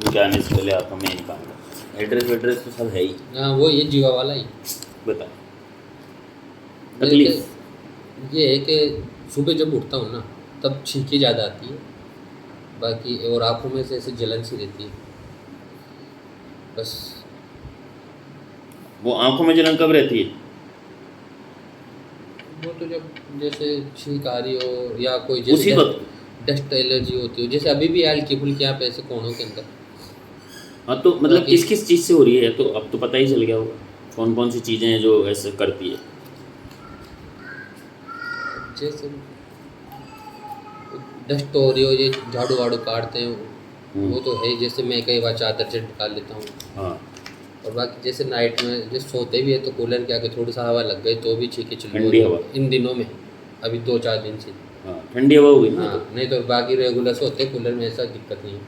उनके आने से पहले आंखों में यही काम करता है। एड्रेस तो सब है ही। हाँ वो ये जीवा वाला ही। बता ये तकलीफ। ये है कि सुबह जब उठता हूँ ना तब छींकें ज़्यादा आती है, बाकी और आँखों में से ऐसे जलन सी रहती है बस। वो आंखों में जलन कब रहती है? वो तो जब जैसे छींक आ रही हो या कोई उसी जैसे वक्त। डस्ट एलर्जी होती हो, जैसे अभी भी हल्की फुल्की यहाँ पे ऐसे कोनों के अंदर। हाँ तो मतलब बाकी किस किस चीज़ से हो रही है, तो अब तो पता ही चल गया होगा कौन कौन सी चीज़ें हैं जो ऐसे करती है। जैसे डस्ट हो रही हो, ये झाड़ू वाड़ू काटते हैं वो तो है, जैसे मैं कई बार चादर से निकाल लेता हूँ। हाँ और बाकी जैसे नाइट में जैसे सोते भी है तो कूलर के आगे थोड़ी सा हवा लग गई तो भी छींके चल ठंडी हवा। इन दिनों में अभी 2-4 दिन से। हाँ ठंडी हवा हुई ना हाँ तो। नहीं तो बाकी रेगुलर सोते कूलर में ऐसा दिक्कत नहीं है।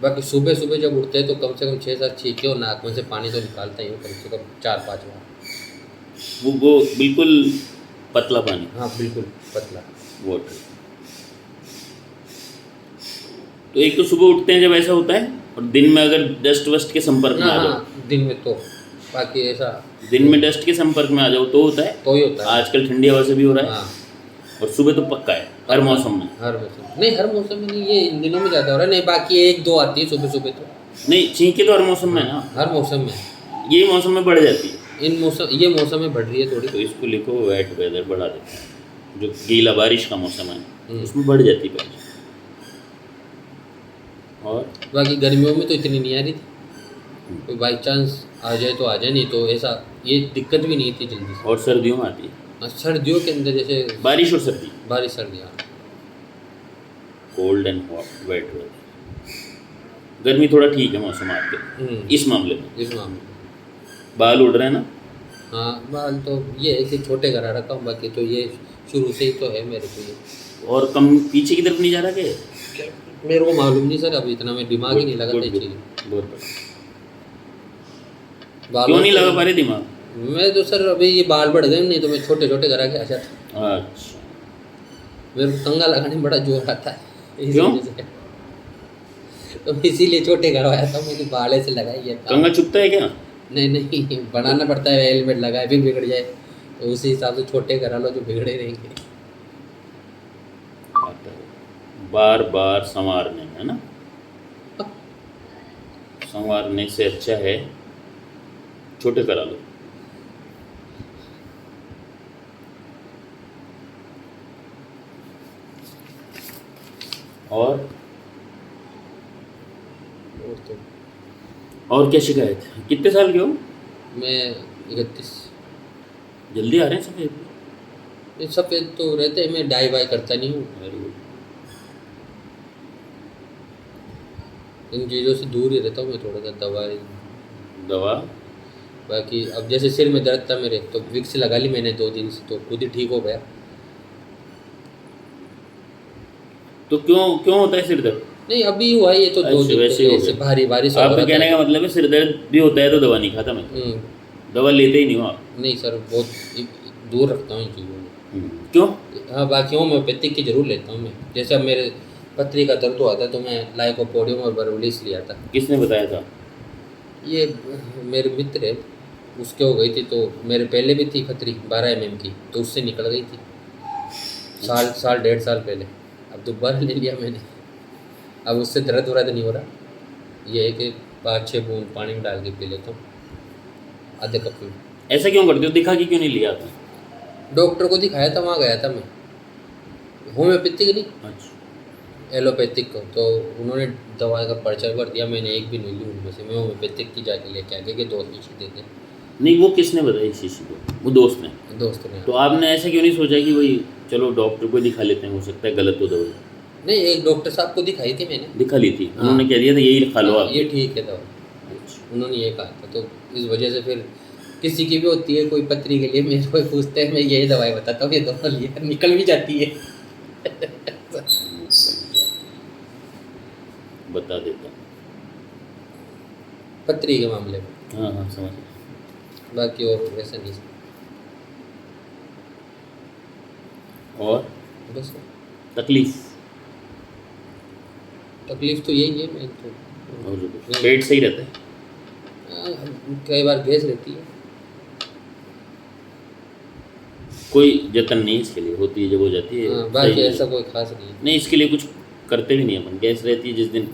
बाकी सुबह सुबह जब उठते हैं तो कम से कम 6-7 छींके और नाक में से पानी तो निकालता ही हूँ कम से कम 4-5 बार। वो बिल्कुल पतला पानी। हाँ बिल्कुल पतला वाटर। तो एक तो सुबह उठते हैं जब ऐसा होता है, और दिन में अगर डस्ट वस्ट के संपर्क में आ जाओ। हाँ दिन में तो बाकी ऐसा दिन में डस्ट के संपर्क में आ जाओ तो होता है। तो ही होता है। आजकल ठंडी हवा से भी हो रहा है। हाँ और सुबह तो पक्का है हर मौसम में। हर मौसम नहीं, हर मौसम में नहीं, ये इन दिनों में ज़्यादा हो रहा है। नहीं बाकी 1-2 आती है सुबह सुबह तो। नहीं छींके तो हर मौसम में ना, हर मौसम में। यही मौसम में बढ़ जाती है। इन मौसम ये मौसम में बढ़ रही है थोड़ी। तो इसको लिखो वेट वेदर बढ़ा देते हैं, जो गीला बारिश का मौसम है उसमें बढ़ जाती है बारिश। और बाकी गर्मियों में तो इतनी नहीं आ रही थी, कोई बाई चांस आ जाए तो आ जाए, नहीं तो ऐसा ये दिक्कत भी नहीं थी जल्दी से। और सर्दियों में आती है हाँ, सर्दियों के अंदर जैसे बारिश और सर्दी। बारिश सर्दियाँ। Cold and hot wet weather. गर्मी थोड़ा ठीक है मौसम आपके इस मामले में। इस मामले में बाल उड़ रहे हैं ना? हाँ बाल तो ये है कि छोटे करा रखा हूँ, बाकी तो ये शुरू से ही तो है मेरे को ये। और कम पीछे की तरफ नहीं जा रहा क्या? मेरे को मालूम नहीं सर, अभी इतना मैं दिमाग ही नहीं लगा था बहुत चीज़। बहुत बढ़िया। बालों क्यों नहीं को- लगा पा रहे दिमाग? मैं तो सर अभी ये बाल बढ़ गए, नहीं तो मैं छोटे छोटे करा के आ जाता। अच्छा मेरे को कंघा लगाने में बड़ा जोर आता है इस क्यों? वजह से। तो इसीलिए छोटे करवाया था, मुझे बाल ऐसे लगाइए। कंघा चुभता है क्या? नहीं नहीं बनाना पड़ता है, हेलमेट लगाए फिर बिगड़ जाए तो उसी हिसाब से छोटे करा लो जो बिगड़े रहेंगे। बार बार संवारने में है ना, संवारने से अच्छा है छोटे करा लो। और तो और क्या शिकायत है? कितने साल के हो? मैं 31। जल्दी आ रहे हैं सफेद? ये सफ़ेद तो रहते हैं, मैं डाई वाई करता नहीं हूँ, वेरी गुड। इन चीज़ों से दूर ही रहता हूँ मैं, थोड़ा सा दवाई। दवा? बाकी अब जैसे सिर में दर्द था मेरे तो विक्स लगा ली मैंने 2 दिन से, तो खुद ही ठीक हो गया। तो क्यों क्यों होता है सिर दर्द? नहीं अभी हुआ है ये तो 2 अच्छा, दिन वैसे ही हो ऐसे गया। भारी भारी सा हो आपका रहा कहने था। का मतलब है सिर दर्द भी होता है तो दवा नहीं खाता मैं? दवा लेते ही नहीं हो आप? नहीं सर बहुत दूर रखता हूँ इन चीज़ों में। क्यों? हाँ बाकी होम्योपैथिक की ज़रूर लेता हूँ मैं, जैसे अब मेरे पथरी का दर्द हुआ था तो मैं लाइकोपोडियम और बर्वलिस लिया था। किसने बताया था? ये मेरे मित्र है, उसके हो गई थी, तो मेरे पहले भी थी पथरी 12 mm की, तो उससे निकल गई थी साल 1.5 साल पहले। अब दोबारा ले लिया मैंने, अब उससे दर्द हो रहा तो नहीं हो रहा। ये है कि 5-6 बूंद पानी में डाल के पी लेता हूँ आधे कप में। ऐसा क्यों करते हो? दिखा के क्यों नहीं लिया था? डॉक्टर को दिखाया था, वहाँ गया था मैं, होम्योपैथिक नहीं अच्छा। एलोपैथिक को, तो उन्होंने दवाई का पर्चा कर दिया, मैंने एक भी नहीं ली उनमें से। मैं होम्योपैथिक की जाके लेके आ गया कि 2 शीशी दे दें। नहीं वो किसने बताई शीशी को? वो दोस्त ने? दोस्त ने। तो आपने ऐसा क्यों नहीं सोचा कि भाई चलो डॉक्टर को दिखा लेते हैं, हो सकता है गलत हो दवाई? नहीं एक डॉक्टर साहब को दिखाई थी मैंने। दिखा ली थी? हाँ। उन्होंने कह दिया था यही खा लो हाँ, आप? ये ठीक है दवा, उन्होंने ये कहा था। तो इस वजह से फिर किसी की भी होती है कोई पथरी के लिए मेरे को पूछते हैं, मैं यही दवाई बताता हूँ, ये दोनों लिया निकल भी जाती है। बता देता हूँ। पथरी के मामले में। हाँ हाँ समझ गया। बाकी और वैसा नहीं। और बस तकलीफ? तकलीफ तो यही है, मैं तो और पेट सही रहता है? कई बार गैस रहती है। कोई जतन नहीं इसके लिए, होती है जब हो जाती है बाकी सही। ऐसा कोई खास नहीं है। नहीं, इसके लिए कुछ करते भी नहीं अपन, गैस रहती है जिस दिन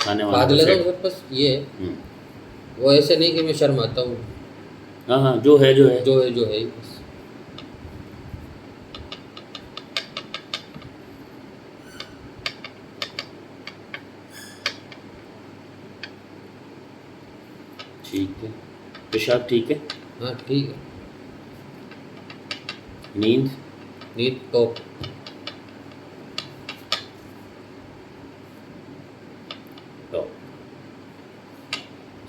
खाने वाने भाग को लेता हूँ सेट। सर, बस ये है। वो ऐसे नहीं कि मैं शर्माता हूँ, हाँ हाँ, जो है जो है। जो है ही बस। ठीक है। पेशाब ठीक है? हाँ ठीक है। नींद? नींद टॉप। टॉप।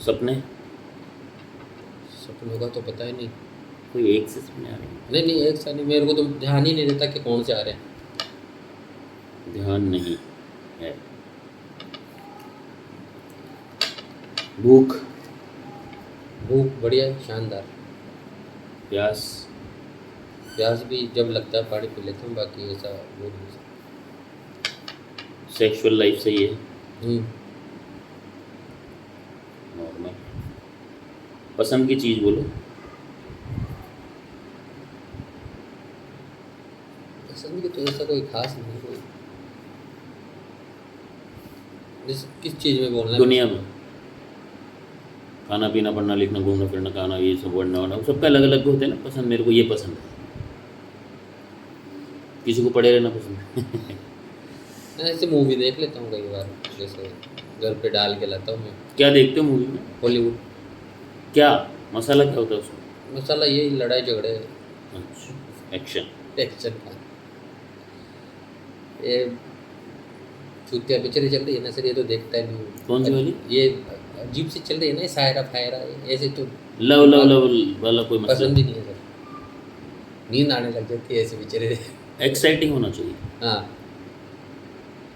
सपने? सपनों का तो पता ही नहीं। कोई एक से सपने आ रहे हैं? नहीं नहीं, एक सा नहीं, मेरे को तो ध्यान ही नहीं रहता कि कौन से आ रहे हैं। ध्यान नहीं है। भूख? भूख बढ़िया है, शानदार। प्यास? प्यास भी जब लगता है पानी पी लेता हूँ, बाकी ऐसा वो नहीं। सेक्सुअल लाइफ सही है? हम्म। नॉर्मल। पसंद की चीज़ बोलो। पसंद की तो ऐसा कोई खास नहीं कोई। जैसे किस चीज़ में बोलना है? दुनिया में खाना पीना, पढ़ना लिखना, घूमना फिरना, खाना, ये सब पढ़ना वाना, सबका अलग अलग होते हैं ना पसंद। मेरे को ये पसंद है, किसी को पढ़े रहना पसंद है। मैं ऐसे मूवी देख लेता हूँ कई बार, जैसे घर पे डाल के लाता हूँ मैं। क्या देखते हो मूवी में? हॉलीवुड। क्या मसाला क्या होता है उसमें? मसाला यही लड़ाई झगड़े, अच्छा, एक्शन। एक्शन का। ये चूतिया पिक्चर चल रही है ना सर, ये तो देखता ही नहीं हूँ। कौन सी वाली? ये अजीब सी चल रही है ना, सायरा फायरा, ऐसे तो लव लव लव वाला कोई पसंद मतलब? ही नहीं है सर। नींद आने लग जाती है ऐसे पिक्चर। एक्साइटिंग होना चाहिए। हाँ,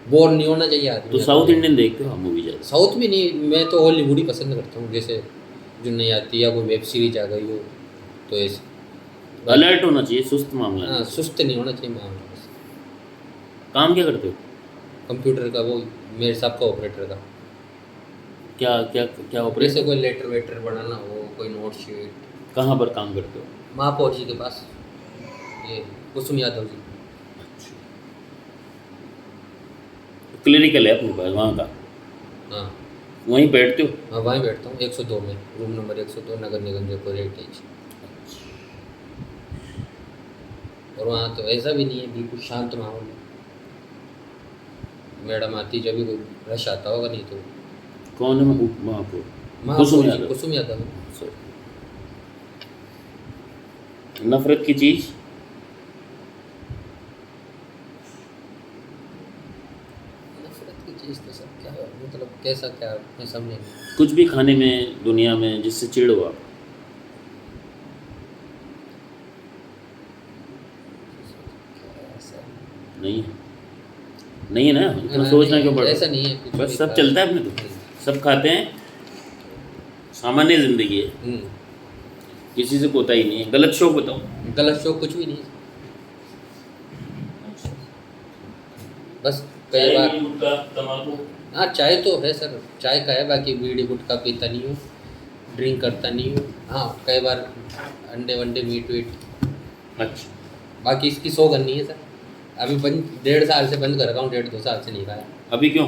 बोर नहीं होना चाहिए आदमी। तो साउथ इंडियन देखते हो आप मूवी ज़्यादा? साउथ भी नहीं, मैं तो हॉलीवुड ही पसंद करता हूँ। जैसे जो नहीं आती या कोई वेब सीरीज आ गई हो तो ऐसे। अलर्ट होना चाहिए, सुस्त मामला हाँ, नहीं। सुस्त नहीं होना चाहिए मामला बस। काम क्या करते हो? कंप्यूटर का, वो मेरे साहब का ऑपरेटर का। क्या क्या क्या जैसे ऑपरेशन? कोई लेटर वेटर बनाना हो, कोई नोट शीट। कहाँ पर काम करते हो? महापौर जी के पास, ये कुसुम यादव जी। क्लिनिकल है अपने पास वहाँ का? हाँ वहीं बैठते हो? हाँ, वहीं बैठता हूँ 102 में, रूम नंबर 102, नगर निगम जयपुर हेरिटेज। और वहाँ तो ऐसा भी नहीं है, बिल्कुल शांत माहौल है। मैडम आती जब भी कोई रश आता होगा, नहीं तो कौन है वहाँ पर? महापौर कुसुम जी, यादव। कुसुम यादव। सॉरी। नफरत की चीज़? नफरत की चीज़ तो सब क्या है, मतलब कैसा क्या, मैं समझ नहीं। कुछ भी खाने में दुनिया में जिससे चिढ़ो आप? ऐसा नहीं है? नहीं है ना, इतना हाँ, सोचना नहीं, क्यों पड़ ऐसा रहा? नहीं है कुछ बस भी सब खास। चलता है अपने तो, सब खाते हैं, सामान्य ज़िंदगी है, हम्म। किसी से कोताही नहीं है। गलत शौक बताओ। गलत शौक कुछ भी नहीं है। बस कई बार। तम्बाकू? हाँ, चाय तो है सर, चाय का है, बाकी बीड़ी गुटखा पीता नहीं हूँ, ड्रिंक करता नहीं हूँ। हाँ, कई बार अंडे वंडे, मीट वीट। अच्छा। बाकी इसकी शौक नहीं है सर। अभी बंद, 1.5 साल से बंद कर रखा हूँ, 1.5-2 साल से नहीं खाया। अभी क्यों?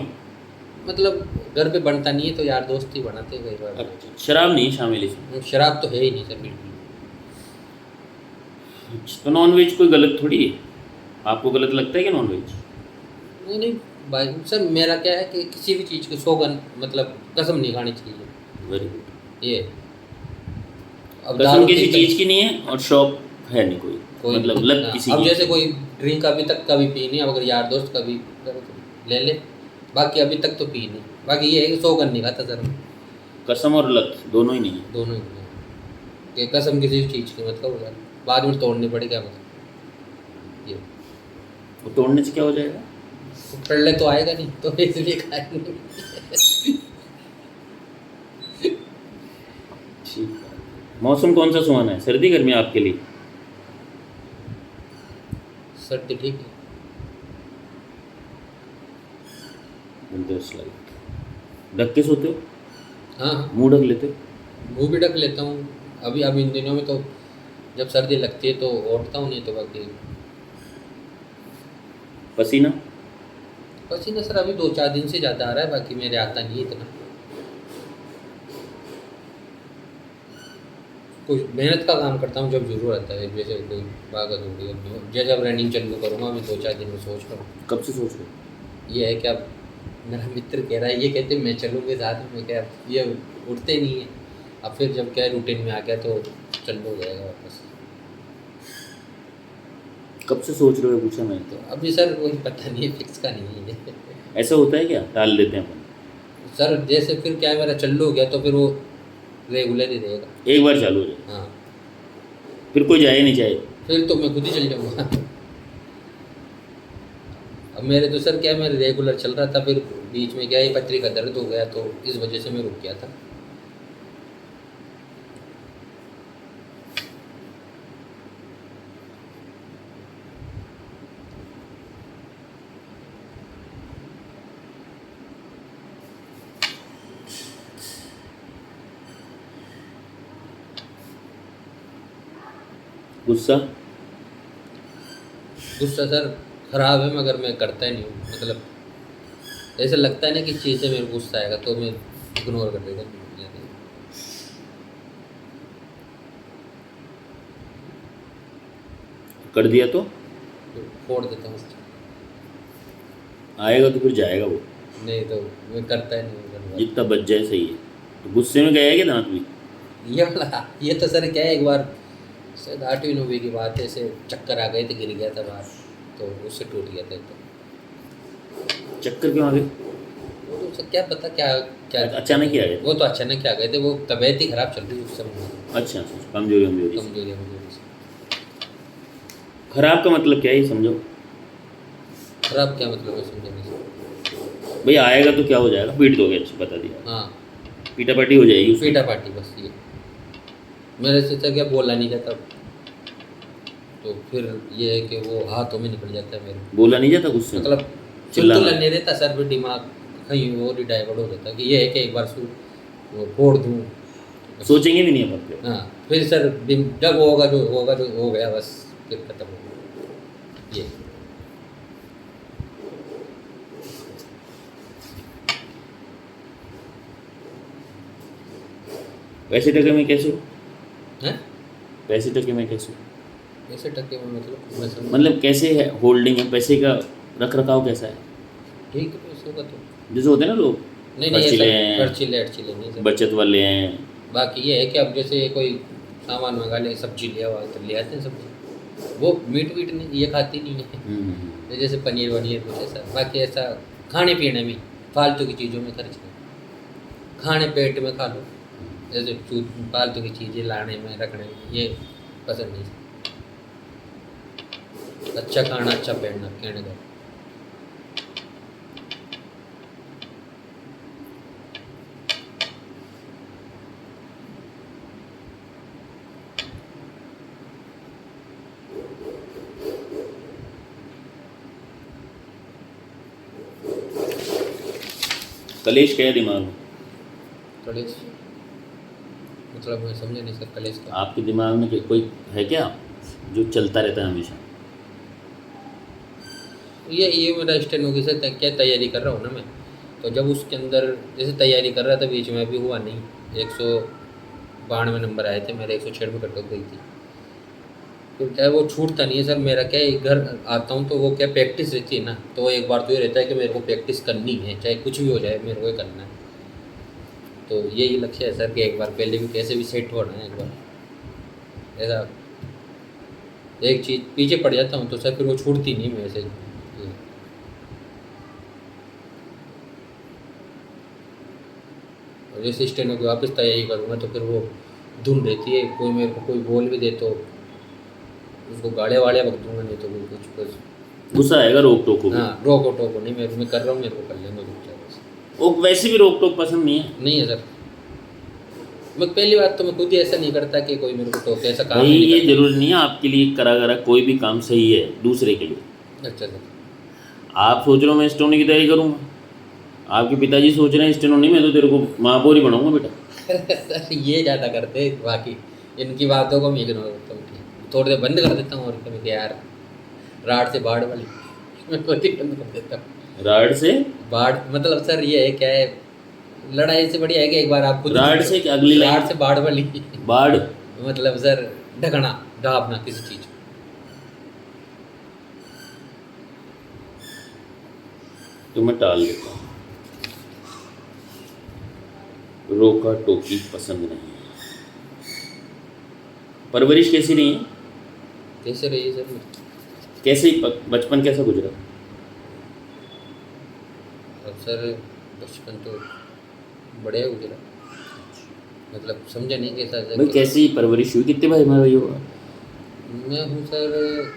मतलब घर पे बनता नहीं है तो यार दोस्त ही बनाते हैं कई बार। अच्छा, शराब नहीं शामिल इसमें? शराब तो है ही नहीं सर, बिल्कुल। तो नॉन वेज कोई गलत थोड़ी है? आपको गलत लगता है कि नॉन वेज? नहीं नहीं भाई सर, मेरा क्या है कि किसी भी चीज़ की सौगन, मतलब कसम नहीं खानी चाहिए। Very good. ये अब कसम दारू किसी पीते- चीज़ की नहीं है और शौक है नहीं कोई, कोई मतलब लत हाँ, किसी अब की। जैसे कोई ड्रिंक अभी तक कभी पी नहीं, अब अगर यार दोस्त कभी करे तो ले ले, बाकी अभी तक तो पी नहीं। बाकी ये है कि सौगन नहीं खाता सर, कसम और लत दोनों ही नहीं है। दोनों ही नहीं है। कि कसम किसी चीज़ की मतलब हो जाए, बाद में तोड़नी पड़े, क्या मतलब। ये वो तोड़ने से क्या हो जाएगा? पढ़ले तो आएगा नहीं, तो इसलिए खाएंगे। ठीक है। मौसम कौन सा सुहाना है, सर्दी गर्मी आपके लिए? सर्दी ठीक है। Winters like. ढक के सोते हो? हाँ, मुंह ढक लेते हो? मुँह भी ढक लेता हूँ। अभी अब इन दिनों में तो जब सर्दी लगती है तो ओढ़ता हूँ, नहीं तो बाकी पसीना? पसीना सर अभी 2-4 दिन से ज़्यादा आ रहा है, बाकी मेरे आता नहीं है इतना। कुछ मेहनत का काम करता हूँ जब ज़रूरत आता है, जैसे कोई भागत हो गई अपनी, जैसे अब रनिंग चालू करूँगा मैं 2-4 दिन में, सोच रहा हूँ। कब से सोच रहे हो? ये है कि अब मेरा मित्र कह रहा है, ये कहते मैं चलूँगे साथ में, क्या ये उठते नहीं है। अब फिर जब क्या रूटीन में आ गया तो चालू हो जाएगा वापस। कब से सोच रहे हो पूछा मैंने तो। तो अभी सर कोई पता नहीं है, फिक्स का नहीं है। ऐसा होता है क्या, टाल देते हैं अपन? सर जैसे फिर क्या है, मेरा चालू हो गया तो फिर वो रेगुलर ही रहेगा। एक बार चालू हो जाए हाँ, फिर कोई जाए नहीं चाहे? फिर तो मैं खुद ही चल जाऊँगा। अब मेरे तो सर क्या है, मेरे रेगुलर चल रहा था, फिर बीच में क्या है पथरी का दर्द हो गया तो इस वजह से मैं रुक गया था। गुस्सा? गुस्सा सर खराब है, मगर मैं करता ही नहीं हूँ। मतलब ऐसा लगता है ना कि चीज़ से मेरे को गुस्सा आएगा तो मैं इग्नोर कर देता हूँ। कर दिया तो तो फोड़ देता हूँ। आएगा तो फिर जाएगा वो, नहीं तो मैं करता ही नहीं हूँ। जितना बच जाए सही है। तो गुस्से में गया है कि दांत भी? ये वाला, ये तो सर क्या है, एक बार शायद 8वीं-9वीं की बात है, ऐसे चक्कर आ गए थे, गिर गया था बाहर, तो उससे टूट गया था तो। चक्कर क्यों आ गए? वो तो सर क्या पता क्या क्या अचानक ही आ गए? वो तो अचानक क्या गए थे, वो तबीयत ही खराब चल रही उस समय। अच्छा अच्छा, कमजोरी कमजोरी से। कमजोरी से। खराब का मतलब क्या है ये समझो। खराब क्या मतलब है समझने से? भाई आएगा तो क्या हो जाएगा, पीट दोगे, अच्छा बता दिया, हाँ, पीटापाटी हो जाएगी उसमें। पीटा पार्टी बस ये। मेरे से सर क्या बोला नहीं जाता, तो फिर ये है कि वो हाथों में निकल जाता है मेरे। बोला नहीं जाता गुस्से में? मतलब चिल्लाना। संतुलन नहीं रहता सर, फिर दिमाग कहीं और ही डाइवर्ट हो जाता है कि ये है कि एक बार वो फोड़ दूँ। सोचेंगे भी नहीं अपन फिर। हाँ, फिर सर जब होगा जो हो गया, बस फिर खत्म हो गया ये। पैसे टके में कैसे हो? हैं? पैसे टके में कैसे हो? ऐसे टके में मतलब मैं समझ। मतलब कैसे है होल्डिंग है पैसे का, रख रखाव कैसा है? ठीक है, पैसों का तो जैसे होते हैं ना लोग, नहीं नहीं, खर्चीले ऐसा हैं, खर्चीले नहीं सर। बचत वाले हैं। बाकी ये है कि अब जैसे कोई सामान मंगा ले, सब्जी लिया हुआ तो ले आते हैं सब्जी, वो मीट वीट नहीं, ये खाती नहीं है। तो जैसे पनीर वनीर कुछ ऐसा, बाकी ऐसा खाने पीने में फालतू की चीज़ों में खर्च नहीं। खाने पेट में खा लो, जैसे फालतू की चीज़ें लाने में रखने में ये पसंद नहीं। अच्छा खाना अच्छा पहनना, कहने का। कलेश क्या है दिमाग में? कलेश मतलब मैं समझे नहीं सर, कलेश का। आपके दिमाग में कोई है क्या जो चलता रहता है हमेशा? ये मेरा स्टैंड होगी सर, क्या तैयारी कर रहा हूँ ना मैं, तो जब उसके अंदर जैसे तैयारी कर रहा था, बीच में अभी हुआ नहीं, 192 नंबर आए थे मेरे, 106 में कट ऑफ गई थी। तो क्या है, वो छूटता नहीं है सर मेरा। क्या है, घर आता हूँ तो वो क्या प्रैक्टिस रहती है ना, तो एक बार तो ये रहता है कि मेरे को प्रैक्टिस करनी है, चाहे कुछ भी हो जाए मेरे को ये करना है। तो यही लक्ष्य है सर कि एक बार पहले भी कैसे भी सेट होना है, एक बार ऐसा एक चीज़ पीछे पड़ जाता हूँ तो सर फिर वो छूटती नहीं मेरे से। और जैसे स्टैंड की वापस तैयारी करूँगा तो फिर वो धुन रहती है, कोई मेरे को कोई बोल भी दे तो उसको गाड़े वाड़े बक दूंगा, नहीं तो कोई कुछ गुस्सा आएगा, रोक टोक होगी। हाँ, रोको टोको नहीं, मैं कर रहा हूँ, मेरे को कर लेंगे रुक जाए। वो वैसे भी रोक टोक पसंद नहीं है। नहीं है सर, मैं पहली बात तो मैं खुद ही ऐसा नहीं करता कि कोई मेरे को टोके, ऐसा काम भाई नहीं ये करता। जरूरी नहीं है आपके लिए करा करा कोई भी काम सही है दूसरे के लिए। अच्छा सर। आप सोच रहे हो मैं स्टोनी की तैयारी करूँगा, आपके पिताजी सोच रहे हैं स्टेनो नहीं, मैं तो तेरे को महापौर ही बनाऊंगा बेटा। सर ये ज़्यादा करते हैं बाकी इनकी बातों को मैं इग्नोर करता हूँ ठीक थोड़ी देर बंद कर देता हूँ और कभी कि यार राड से बाढ़ वाली मैं खुद ही बंद कर देता हूँ। राड से बाढ़ मतलब सर ये है क्या है लड़ाई से बढ़िया है कि एक बार आप खुद राड से क्या अगली लाइन? राड से बाढ़ वाली बाढ़ मतलब सर ढकना ढापना किसी चीज़ को। तो मैं टाल देता हूँ। रोका टोकी पसंद नहीं है। परवरिश कैसी रही है? कैसे रही सर कैसे बचपन कैसा गुजरा? अब सर बचपन तो बढ़िया गुजरा मतलब समझा नहीं कैसा भाई कैसी परवरिश हुई? कितने भाई भाई होगा? मैं हूँ सर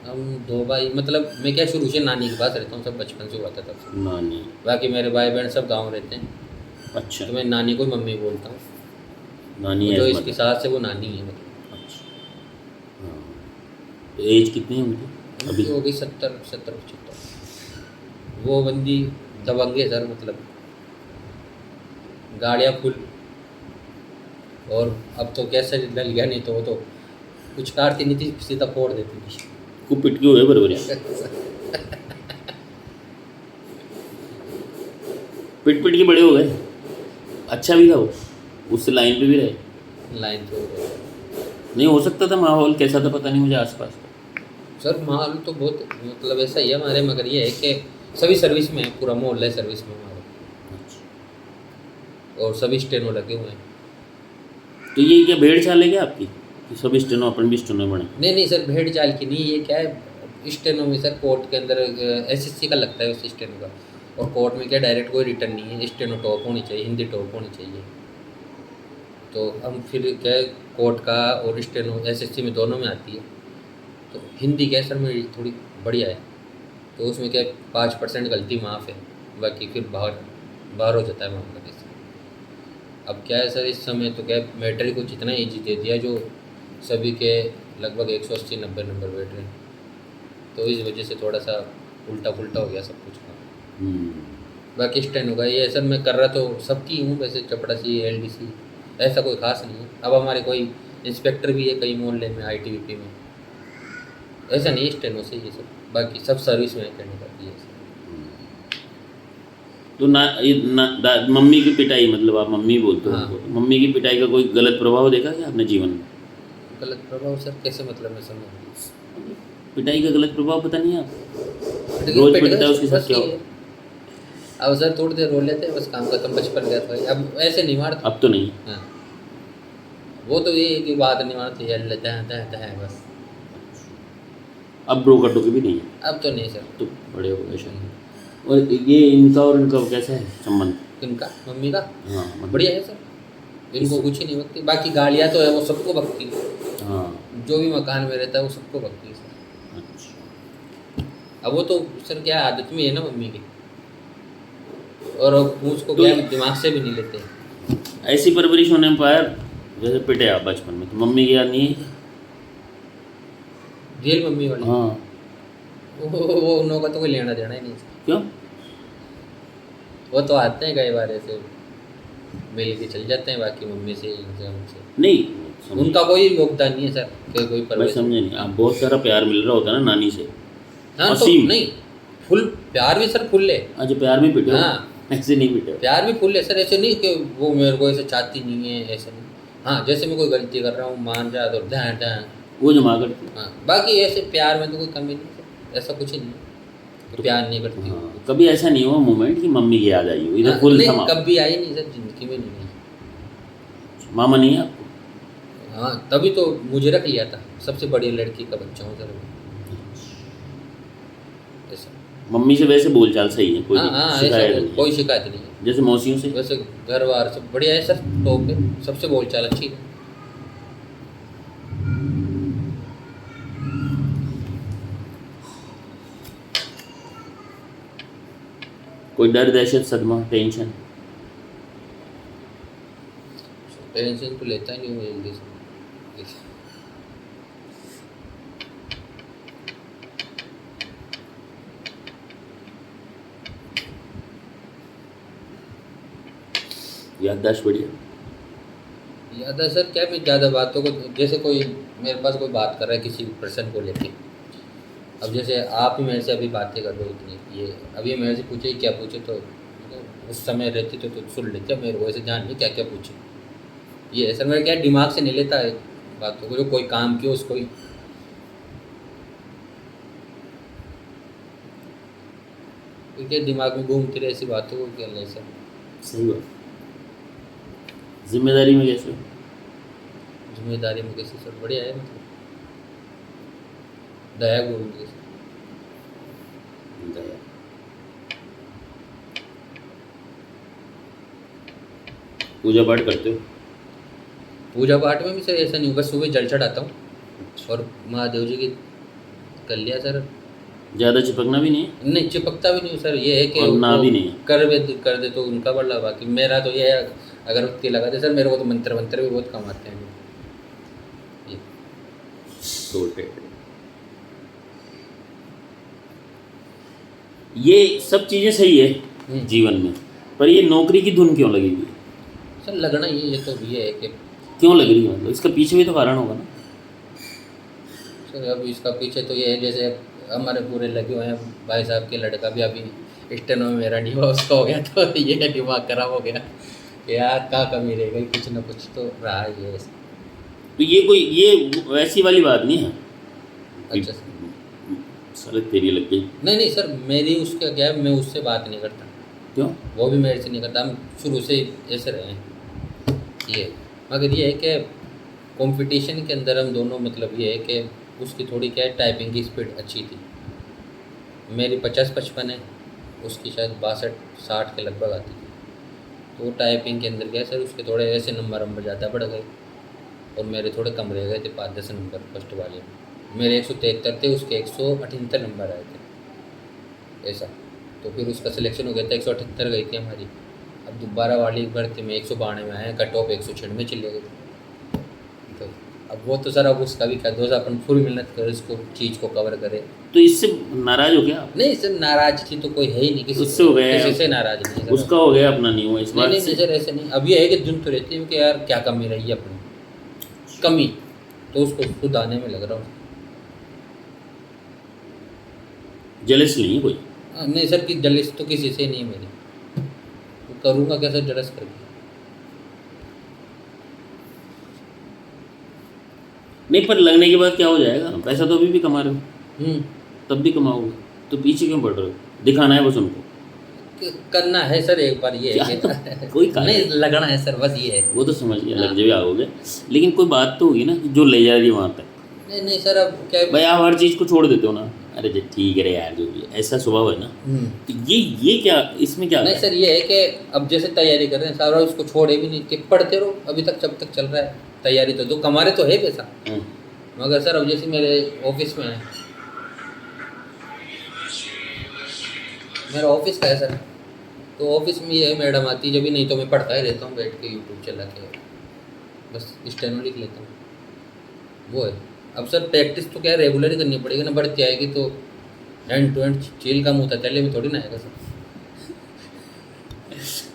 हम 2 भाई मतलब मैं क्या शुरू से नानी के पास रहता हूँ सब बचपन से हुआ था तब से। नानी। बाकी मेरे भाई बहन सब गांव रहते हैं अच्छा। तो मैं नानी को ही मम्मी बोलता हूँ। नानी जो है इसकी सास है वो नानी है मतलब। अच्छा। हाँ, तो एज कितनी है उनकी अभी? उनकी हो गई 70-75। वो बंदी दबंग है सर मतलब गाड़ियाँ फुल और अब तो कैसे डल गया नहीं तो वो तो कुछ काटती नहीं थी सीधा फोड़ देती थी। खूब पिटकी हुए परवरिश? पिट पिट के बड़े हो गए। अच्छा भी था वो, उससे लाइन पे भी रहे। लाइन तो नहीं हो सकता था, माहौल कैसा था पता नहीं मुझे आसपास का। सर माहौल तो बहुत मतलब ऐसा ही है हमारे मगर ये है कि सभी सर्विस में है पूरा मोहल्ला है सर्विस में हमारे और सभी स्टेनो लगे हुए हैं। तो ये क्या भेड़ चाल है क्या आपकी कि सब स्टेनो अपन भी स्टेनो बने? नहीं सर भेड़ चाल की नहीं ये क्या है स्टेनो में सर कोर्ट के अंदर एसएससी का लगता है उस स्टेनो का और कोर्ट में क्या डायरेक्ट कोई रिटर्न नहीं है स्टेनो टॉप होनी चाहिए हिंदी टॉप होनी चाहिए। तो हम फिर क्या है कोर्ट का और स्टेनो एसएससी में दोनों में आती है तो हिंदी क्या है सर मेरी थोड़ी बढ़िया है तो उसमें क्या 5% गलती माफ़ है बाकी फिर बाहर हो जाता है मामला कैसे। अब क्या है सर इस समय तो क्या मैटर को जितना ईजी दे दिया जो सभी के लगभग 180-90 नंबर बैठ रहे हैं तो इस वजह से थोड़ा सा उल्टा पुल्टा हो गया सब कुछ का। बाकी स्टैंड होगा ये सर मैं कर रहा तो सबकी हूँ वैसे चपड़ासी एलडीसी ऐसा कोई खास नहीं है। अब हमारे कोई इंस्पेक्टर भी है कई मोहल्ले में आईटीबीपी में ऐसा नहीं स्टेनो से ये सब बाकी सब सर्विस में करनी पड़ती है। तो मम्मी की पिटाई मतलब आप मम्मी बोलते हो हाँ। उनको, तो मम्मी की पिटाई का कोई गलत प्रभाव देखा क्या आपने जीवन में? गलत प्रभाव सर कैसे मतलब मैं समझ पिटाई का गलत प्रभाव पता नहीं है आपको? नहीं रोज पिटता है उसके साथ क्या हो? अब सर थोड़ी देर रो लेते हैं बस काम खत्म बचपन गया था अब ऐसे नहीं मारते अब तो नहीं। हाँ वो तो ये है कि बात नहीं मारते यार लेता है बस। अब ब्रो कटो के भी नहीं है? अब तो नहीं सर। तो बड़े हो गए शायद। और ये इनका और इनका कैसा है संबंध? इनका मम्मी का हाँ मतलब बढ़िया है सर इनको कुछ ही नहीं बकती बाकी गालियाँ तो है वो सबको बकती है। हाँ जो भी मकान में रहता है वो सबको बकती है सर। अच्छा। अब वो तो सर क्या आदत में है ना मम्मी की और अब उसको तो क्या दिमाग से भी नहीं लेते। ऐसी परवरिश होने में पाया जैसे पिटे आप बचपन में, तो मम्मी की याद नहीं है? रियल मम्मी वाली हाँ। वो उन लोगों का तो कोई लेना देना ही नहीं सर। क्यों? वो तो आते हैं कई बार ऐसे मिल के चल जाते हैं बाकी मम्मी से इनसे उनसे नहीं उनका कोई योगदान नहीं है सर कि कोई मैं परवरिश। समझे नहीं। आप बहुत सारा प्यार मिल रहा होता है ना नानी से? हाँ तो असीम। नहीं फुल प्यार भी सर फुल है। अच्छा प्यार भी पिटे हो? हाँ ऐसे नहीं पिटे हो? प्यार भी फुल है सर ऐसे नहीं कि वो मेरे को ऐसे चाहती नहीं है ऐसे नहीं। हाँ जैसे मैं कोई गलती कर रहा हूँ मान रहा तो ढाँ वो जमा करती? हाँ बाकी ऐसे प्यार में तो कोई कमी नहीं सर ऐसा कुछ ही नहीं है कि प्यार नहीं करती। हाँ, कभी ऐसा नहीं हुआ मोमेंट कि मम्मी की याद आई हो इधर? हाँ, फुल नहीं थमा? कभी आई नहीं सर जिंदगी में नहीं। मामा नहीं है आपको? हाँ तभी तो मुझे रख लिया था सबसे बड़ी लड़की का बच्चा हूँ सर ऐसा। मम्मी से वैसे बोलचाल सही है? कोई हाँ हाँ ऐसा शिकायत नहीं? कोई शिकायत नहीं है। जैसे मौसियों से? वैसे घर बार सब बढ़िया है सर टॉप पे सबसे बोलचाल अच्छी है। कोई डर दहशत सदमा टेंशन? टेंशन तो लेता ही नहीं हूँ जल्दी से। याददाश्त बढ़िया। याद है सर क्या, मैं ज़्यादा बातों को, जैसे कोई मेरे पास कोई बात कर रहा है किसी पर्सन को लेके, अब जैसे आप ही मेरे से अभी बातें कर रहे हो इतनी, ये अभी मेरे से पूछे क्या पूछे, तो उस समय रहती तो सुन लेते, मेरे को ऐसे जान नहीं क्या क्या पूछे। ये है सर, मेरा क्या दिमाग से नहीं लेता है बातों को, जो कोई काम किया उसको ही। क्योंकि दिमाग में घूमती रहे ऐसी बातों को क्या ले सर। सही बात। जिम्मेदारी में कैसे हो? जिम्मेदारी में कैसे सर, बढ़िया है, मतलब दया गुरु में कैसे। दया। पूजा पाठ करते हो? पूजा पाठ में भी सर ऐसा नहीं, बस सुबह जल चढ़ाता हूँ और महादेव जी की कर लिया सर। ज़्यादा चिपकना भी नहीं है नहीं चिपकता भी नहीं सर, ये है कि और ना वो भी नहीं है। कर दे तो उनका बड़ा, बाकी मेरा तो ये है अगरबत्ती लगा दे सर, मेरे को तो मंत्र मंत्र भी बहुत कम आते हैं ये। Sorted। ये सब चीज़ें सही है जीवन में, पर ये नौकरी की धुन क्यों लगी हुई है? सर लगना ये तो ये है कि क्यों लग रही है, मतलब इसका पीछे भी तो कारण होगा ना। सर अब इसका पीछे तो ये है, जैसे हमारे पूरे लगे हुए हैं, भाई साहब के लड़का भी अभी स्टेनो में मेरा डिवोर्स उसका हो गया, तो ये दिमाग खराब हो गया यार, क्या कमी रह गई, कुछ ना कुछ तो रहा ही है। तो ये वैसी वाली बात नहीं है। अच्छा सर, साले तेरी लग गई। नहीं सर, मेरी उसका क्या है, मैं उससे बात नहीं करता। क्यों? वो भी मेरे से नहीं करता, हम शुरू से ऐसे रहे हैं ये। मगर ये है कि कंपटीशन के अंदर हम दोनों, मतलब ये है कि उसकी थोड़ी क्या है, टाइपिंग की स्पीड अच्छी थी, मेरी 50-55 है, उसकी शायद 62-60 के लगभग आती थी। तो टाइपिंग के अंदर क्या है सर, उसके थोड़े ऐसे नंबर ज़्यादा बढ़ गए और मेरे थोड़े कम रह गए थे, 5-10 नंबर फर्स्ट वाले में। मेरे 173 थे, उसके 178 नंबर आए थे ऐसा। तो फिर उसका सिलेक्शन हो गया था, 178 गई थी हमारी। अब दोबारा वाली भर्ती में 192 में आए, कट ऑफ 196 चले गए थे। तो अब वो तो सर, अब उसका भी क्या दोस्त, अपन पूरी मेहनत करे उसको चीज़ को कवर करे। तो इससे नाराज हो गया आप? नहीं सर, नाराज की तो कोई है ही नहीं, उससे हो गया, किसी से नाराज नहीं है सर। उसका हो गया, अपना नहीं हुआ इस बात नहीं से। सर ऐसे नहीं, अब ये है कि धुन तो रहती है कि यार क्या कमी रही है अपनी, कमी, तो उसको सुधारने में लग रहा हूँ। जलस नहीं है कोई? नहीं सर, कि जलिस तो किसी से नहीं है मेरी, तो करूँगा क्या सर जलस करके। नहीं, पर लगने के बाद क्या हो जाएगा, पैसा तो अभी भी कमा रहे हो, तब भी कमाओगे, तो पीछे क्यों पड़ रहे हो? दिखाना है बस उनको। करना है सर एक बार, ये है तो कोई नहीं लगना है सर, बस ये है। वो तो समझ गया, लग जाए आओगे, लेकिन कोई बात तो होगी ना कि जो ले जा रही है वहाँ तक। नहीं सर, अब क्या भाई आप हर चीज़ को छोड़ देते हो ना, अरे जी ठीक है रे यार, जो भी है, ऐसा स्वभाव है ना। तो ये क्या, इसमें क्या नहीं सर, ये है कि अब जैसे तैयारी कर रहे हैं सारा, उसको छोड़े भी नहीं कि पढ़ते रहो अभी तक, जब तक चल रहा है तैयारी, तो जो कमा रहे तो है पैसा। मगर सर अब जैसे मेरे ऑफिस में है, मेरा ऑफिस का है सर, तो ऑफिस में ये है, मैडम आती जब भी, नहीं तो मैं पढ़ता ही रहता हूँ बैठ के, यूट्यूब चला के बस स्टेनो लिख लेता हूँ, वो है। अब सर प्रैक्टिस तो क्या है, रेगुलर ही करनी पड़ेगी ना, बढ़ती आएगी तो एंड टू एंड चील का मुँह था चले में थोड़ी ना आएगा सर।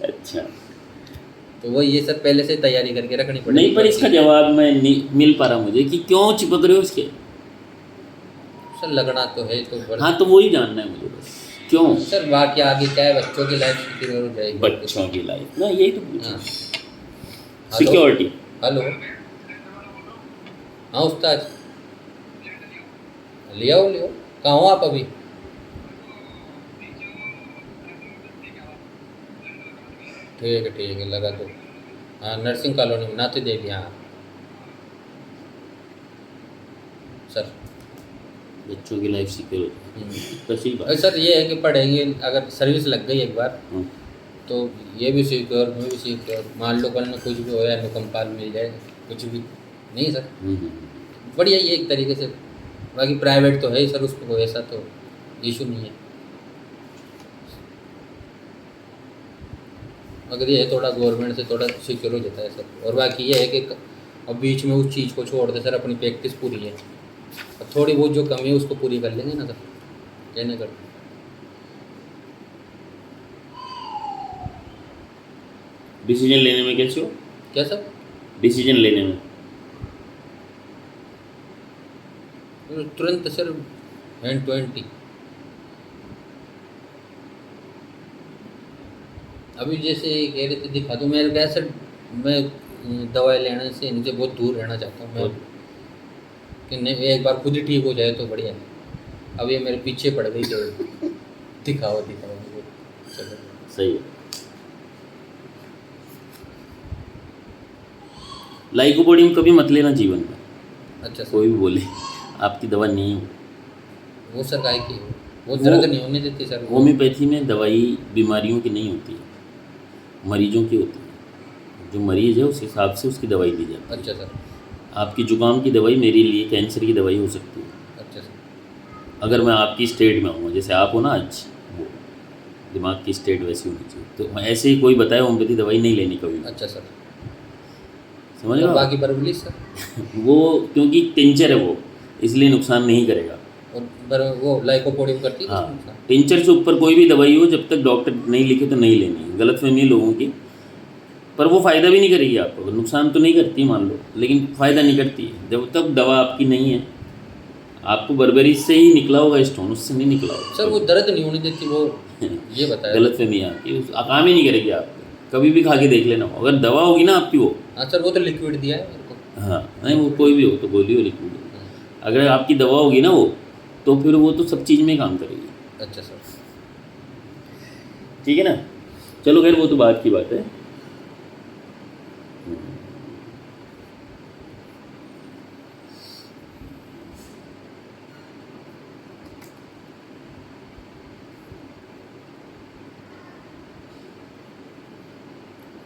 अच्छा, तो वो ये सर पहले से तैयारी करके रखनी पड़ेगी। नहीं, पर इसका जवाब मैं नहीं मिल पा रहा मुझे कि क्यों चिपक रहे हो इसके। सर लगना तो है तो हाँ, तो वही जानना है मुझे बस, क्यों? सर बाकी आगे क्या है, बच्चों की लाइफ सिक्योर हो जाएगी, बच्चों की लाइफ ना, यही तो पूछा। हाँ। सिक्योरिटी। हेलो, हाँ उस्ताद, ले आओ। कहाँ हो आप अभी? ठीक है लगा दो। हाँ नर्सिंग कॉलोनी में नाते देवी, हाँ सर। बच्चों की लाइफ सिक्योर हो जाए तो सही बात। सर ये है कि पढ़ेंगे, अगर सर्विस लग गई एक बार हाँ। तो ये भी सिक्योर, मैं भी सिक्योर, मान लो कल में कुछ भी हो या नुकम्पाल मिल जाए, कुछ भी नहीं सर, बढ़िया ये एक तरीके से। बाकी प्राइवेट तो है ही सर, उसको कोई ऐसा तो इशू नहीं है, मगर ये है थोड़ा गवर्नमेंट से थोड़ा सिक्योर हो जाता है सर। और बाकी ये है कि अब बीच में उस चीज़ को छोड़ दे सर, अपनी प्रैक्टिस पूरी है, अब थोड़ी बहुत जो कमी है उसको पूरी कर लेंगे ना सर, कहने कर। डिसीजन लेने में कैसे हो? क्या सर? डिसीजन लेने में तुरंत सर, हैंड टू हैंड। अभी जैसे कह रहे थे दिखा दो, मेरे क्या सर, मैं दवाई लेने से इनसे बहुत दूर रहना चाहता हूँ मैं, कि नहीं एक बार खुद ही ठीक हो जाए तो बढ़िया है। अब ये मेरे पीछे पड़ गई तो दिखाओ दिखाओ मुझे। चलो सही है। लाइकोपोडियम कभी मत लेना जीवन में, अच्छा सर। कोई भी बोले आपकी दवा नहीं है। वो सर काय की है? वो दर्द नहीं होने देती सर। होम्योपैथी में दवाई बीमारियों की नहीं होती है, मरीजों की होती है। जो मरीज है उस हिसाब से उसकी दवाई दी जाती है। अच्छा सर। आपकी जुकाम की दवाई मेरे लिए कैंसर की दवाई हो सकती है, अच्छा सर। अगर मैं आपकी स्टेट में हूँ, जैसे आप हो ना आज, वो दिमाग की स्टेट वैसी होनी चाहिए। तो मैं ऐसे ही कोई बताए होम्योपैथी दवाई नहीं लेनी कभी। अच्छा सर। समझ रहे और हो? बाकी बर्बली सर? वो क्योंकि टिंचर है वो, इसलिए नुकसान नहीं करेगा। और वो लाइकोपोडियम करती है हाँ, नुकसान? टिंचर से ऊपर कोई भी दवाई हो, जब तक डॉक्टर नहीं लिखे तो नहीं लेनी है। गलतफहमी है लोगों की, पर वो फ़ायदा भी नहीं करेगी आपको। नुकसान तो नहीं करती मान लो, लेकिन फ़ायदा नहीं करती है। जब तक दवा आपकी नहीं है, आपको बर्बरी से ही निकला होगा स्टोन, उससे नहीं निकला होगा। सर वो दर्द नहीं होने देती वो, ये बताया। गलतफहमी है आपकी, काम ही नहीं करेगी आपको। कभी भी खा के देख लेना, अगर दवा होगी ना आपकी वो। हाँ सर, वो तो लिक्विड दिया है मेरे को। हाँ नहीं, वो कोई भी हो तो गोली हो, लिक्विड हो। हाँ। अगर आपकी दवा होगी ना वो, तो फिर वो तो सब चीज़ में काम करेगी। अच्छा सर। ठीक है ना? चलो खैर, वो तो बात की बात है।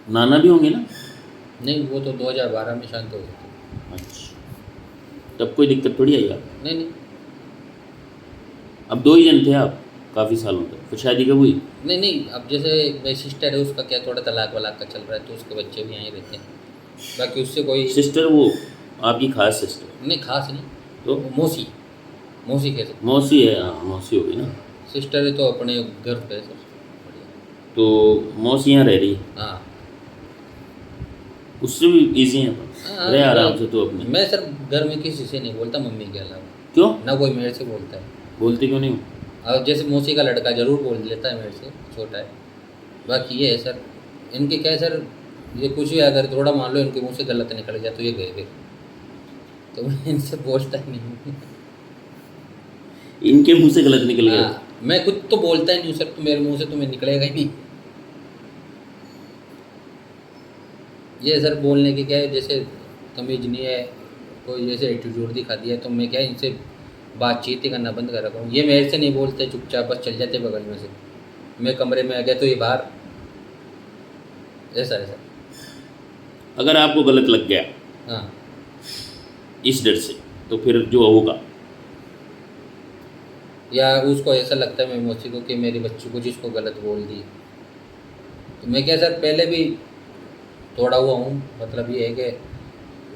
नाना भी होंगे ना? नहीं, वो तो 2012 में शांत हो गए थे। अच्छा, तब कोई दिक्कत थोड़ी आई आप? नहीं नहीं अब दो ही जन थे आप काफ़ी सालों तक, फिर शादी कब हुई? नहीं नहीं, अब जैसे मेरी सिस्टर है, उसका क्या थोड़ा तलाक वलाक का चल रहा है, तो उसके बच्चे भी यहीं रहते हैं। बाकी उससे कोई सिस्टर वो आपकी खास सिस्टर? नहीं, खास नहीं। तो वो मौसी, मौसी कह सकते। मौसी है, हाँ मौसी होगी ना। सिस्टर है तो अपने घर पे है सर। बढ़िया। तो मौसी यहाँ रह रही है, हाँ उससे भी ईजी है अपन, हाँ। रहे आराम से तो अपने। मैं सर घर में किसी से नहीं बोलता, मम्मी के अलावा। क्यों ना कोई मेरे से बोलता है। बोलते क्यों नहीं हो? और जैसे मौसी का लड़का ज़रूर बोल लेता है मेरे से, छोटा है। बाकी ये है सर, इनके क्या है सर, ये कुछ भी अगर थोड़ा मान लो इनके मुंह से गलत निकल गया तो ये गए फिर, तो मैं इनसे बोलता ही नहीं हूँ। इनके मुंह से गलत निकल गया? हाँ, मैं खुद तो बोलता ही नहीं हूँ सर, तो मेरे मुंह से तुम्हें निकलेगा ही नहीं। ये सर बोलने की क्या है, जैसे तमीज़ नहीं है, कोई जैसे एटीट्यूड दिखा दिया, तो मैं क्या है इनसे बातचीत ही करना बंद कर रखा हूँ। ये मेरे से नहीं बोलते, चुपचाप बस चल जाते बगल में से। मैं कमरे में आ गया तो ये बाहर, ऐसा है सर। अगर आपको गलत लग गया हाँ इस डर से, तो फिर जो होगा, या उसको ऐसा लगता है मैं मौसी को कि मेरी बच्ची को जिसको गलत बोल दी, तो मैं क्या सर पहले भी थोड़ा हुआ हूँ, मतलब ये है कि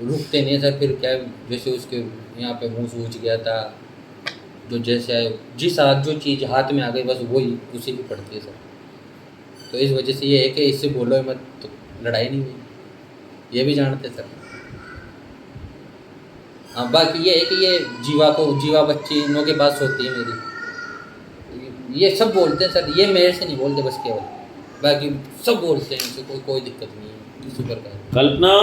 रुकते नहीं सर। फिर क्या है, जैसे उसके यहाँ पे मुँह सूज गया था, जो जैसे आए जिस हाथ जो चीज़ हाथ में आ गई बस वही उसी की पड़ती है सर। तो इस वजह से ये है कि इससे बोलो मत, तो लड़ाई नहीं हुई, ये भी जानते सर। हाँ, बाकी ये है कि ये जीवा बच्ची इनों के पास होती है मेरी, ये सब बोलते हैं सर। ये मेरे से नहीं बोलते बस केवल, बाकी सब बोलते हैं, इनसे कोई दिक्कत नहीं है किसी प्रकार की। कल्पना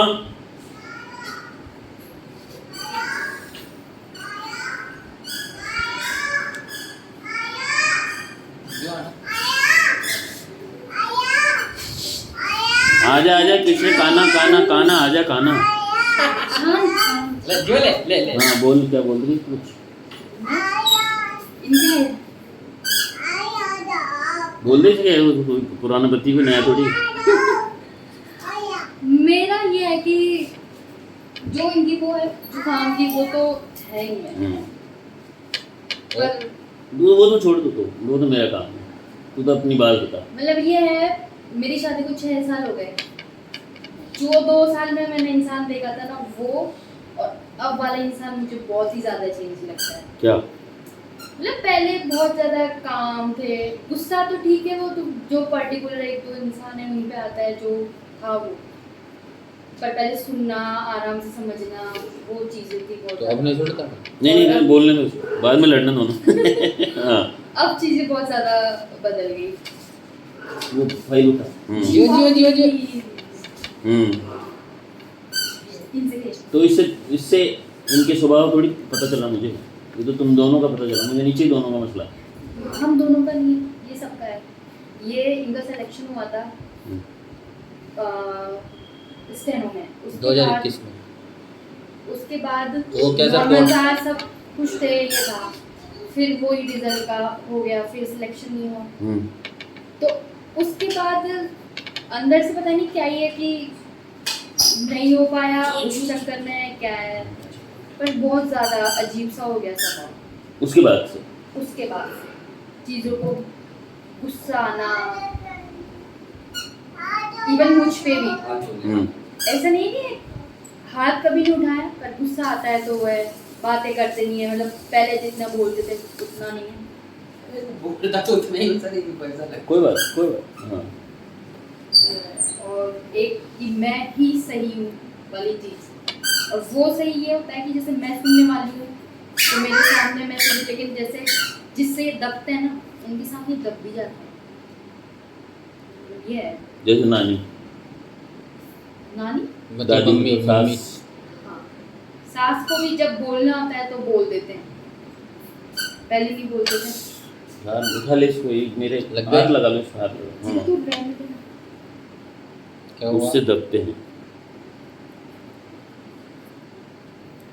आजा आजा, किसने काना काना काना, आजा काना। ले जो ले। हाँ बोल, क्या बोल रही कुछ? बोल दे क्या है, वो कोई पुराना बत्ती को नया थोड़ी। मेरा ये है कि जो इनकी वो है जुकाम की, वो तो है ही है, पर वो तो छोड़ दो, तो वो तो मेरा काम है, तू तो अपनी बात बता। मतलब ये है, मेरी शादी को 6 साल हो गए। जो 2 साल में मैंने इंसान देखा था ना, वो और अब वाला इंसान मुझे बहुत ही ज़्यादा चेंज लगता है। क्या? मतलब पहले बहुत ज़्यादा काम थे, गुस्सा तो ठीक है, वो तो जो पर्टिकुलर एक दो इंसान है उन पे आता है, जो था वो, पर पहले सुनना, आराम से समझना, वो चीज़ें थी बहुत तो अब नहीं ज़्यादा। छोड़ता। नहीं नहीं बोलने दो उसको, बाद में लड़ना दोनों हाँ अब चीज़ें बहुत ज़्यादा बदल गई। वो फाइल उठा जियो जियो जियो जियो। इनसे खेल। तो इससे इनके स्वभाव थोड़ी पता चला मुझे, ये तो तुम दोनों का पता चला मुझे, नीचे दोनों का मसला। हम दोनों का नहीं, ये सबका है। ये इनका सिलेक्शन हुआ था स्टेनो में, उसके 2021 में। उसके बाद तो वो कैसा नॉर्मल कोर्स? था, सब कुछ थे, ये था, फिर वही रिजल्ट का हो गया, फिर सिलेक्शन नहीं हुआ, तो उसके बाद अंदर से पता नहीं क्या ही है कि नहीं हो पाया, उस चक्कर में क्या है, पर बहुत ज़्यादा अजीब सा हो गया स्वभाव। उसके बाद से उसके बाद चीज़ों को गुस्सा आना, इवन मुझ पे भी ऐसा नहीं कि हाथ कभी नहीं उठाया, पर गुस्सा आता है तो वो है, बातें करते नहीं है, मतलब पहले जितना बोलते थे उतना नहीं है। बोलता तो उतना ही सर, ये पैसा लग। कोई बात हाँ और एक कि मैं ही सही हूँ वाली चीज़, और वो सही ये होता है कि जैसे मैं सुनने वाली हूँ तो मेरे सामने मैं सुन, लेकिन जैसे जिससे ये दबते हैं ना, उनके सामने दब भी जाते हैं। ये है जैसे नानी नानी। मतलब दादी मम्मी मम्मी। सास हाँ, सास को भी जब बोलना होता है तो बोल देते हैं, पहले नहीं बोलते थे। हाथ उठा ले इसको, एक मेरे लग हाथ गया? लगा लो इस हाथ में। हाँ तू रहने दे ना। क्या हुआ? उससे दबते हैं।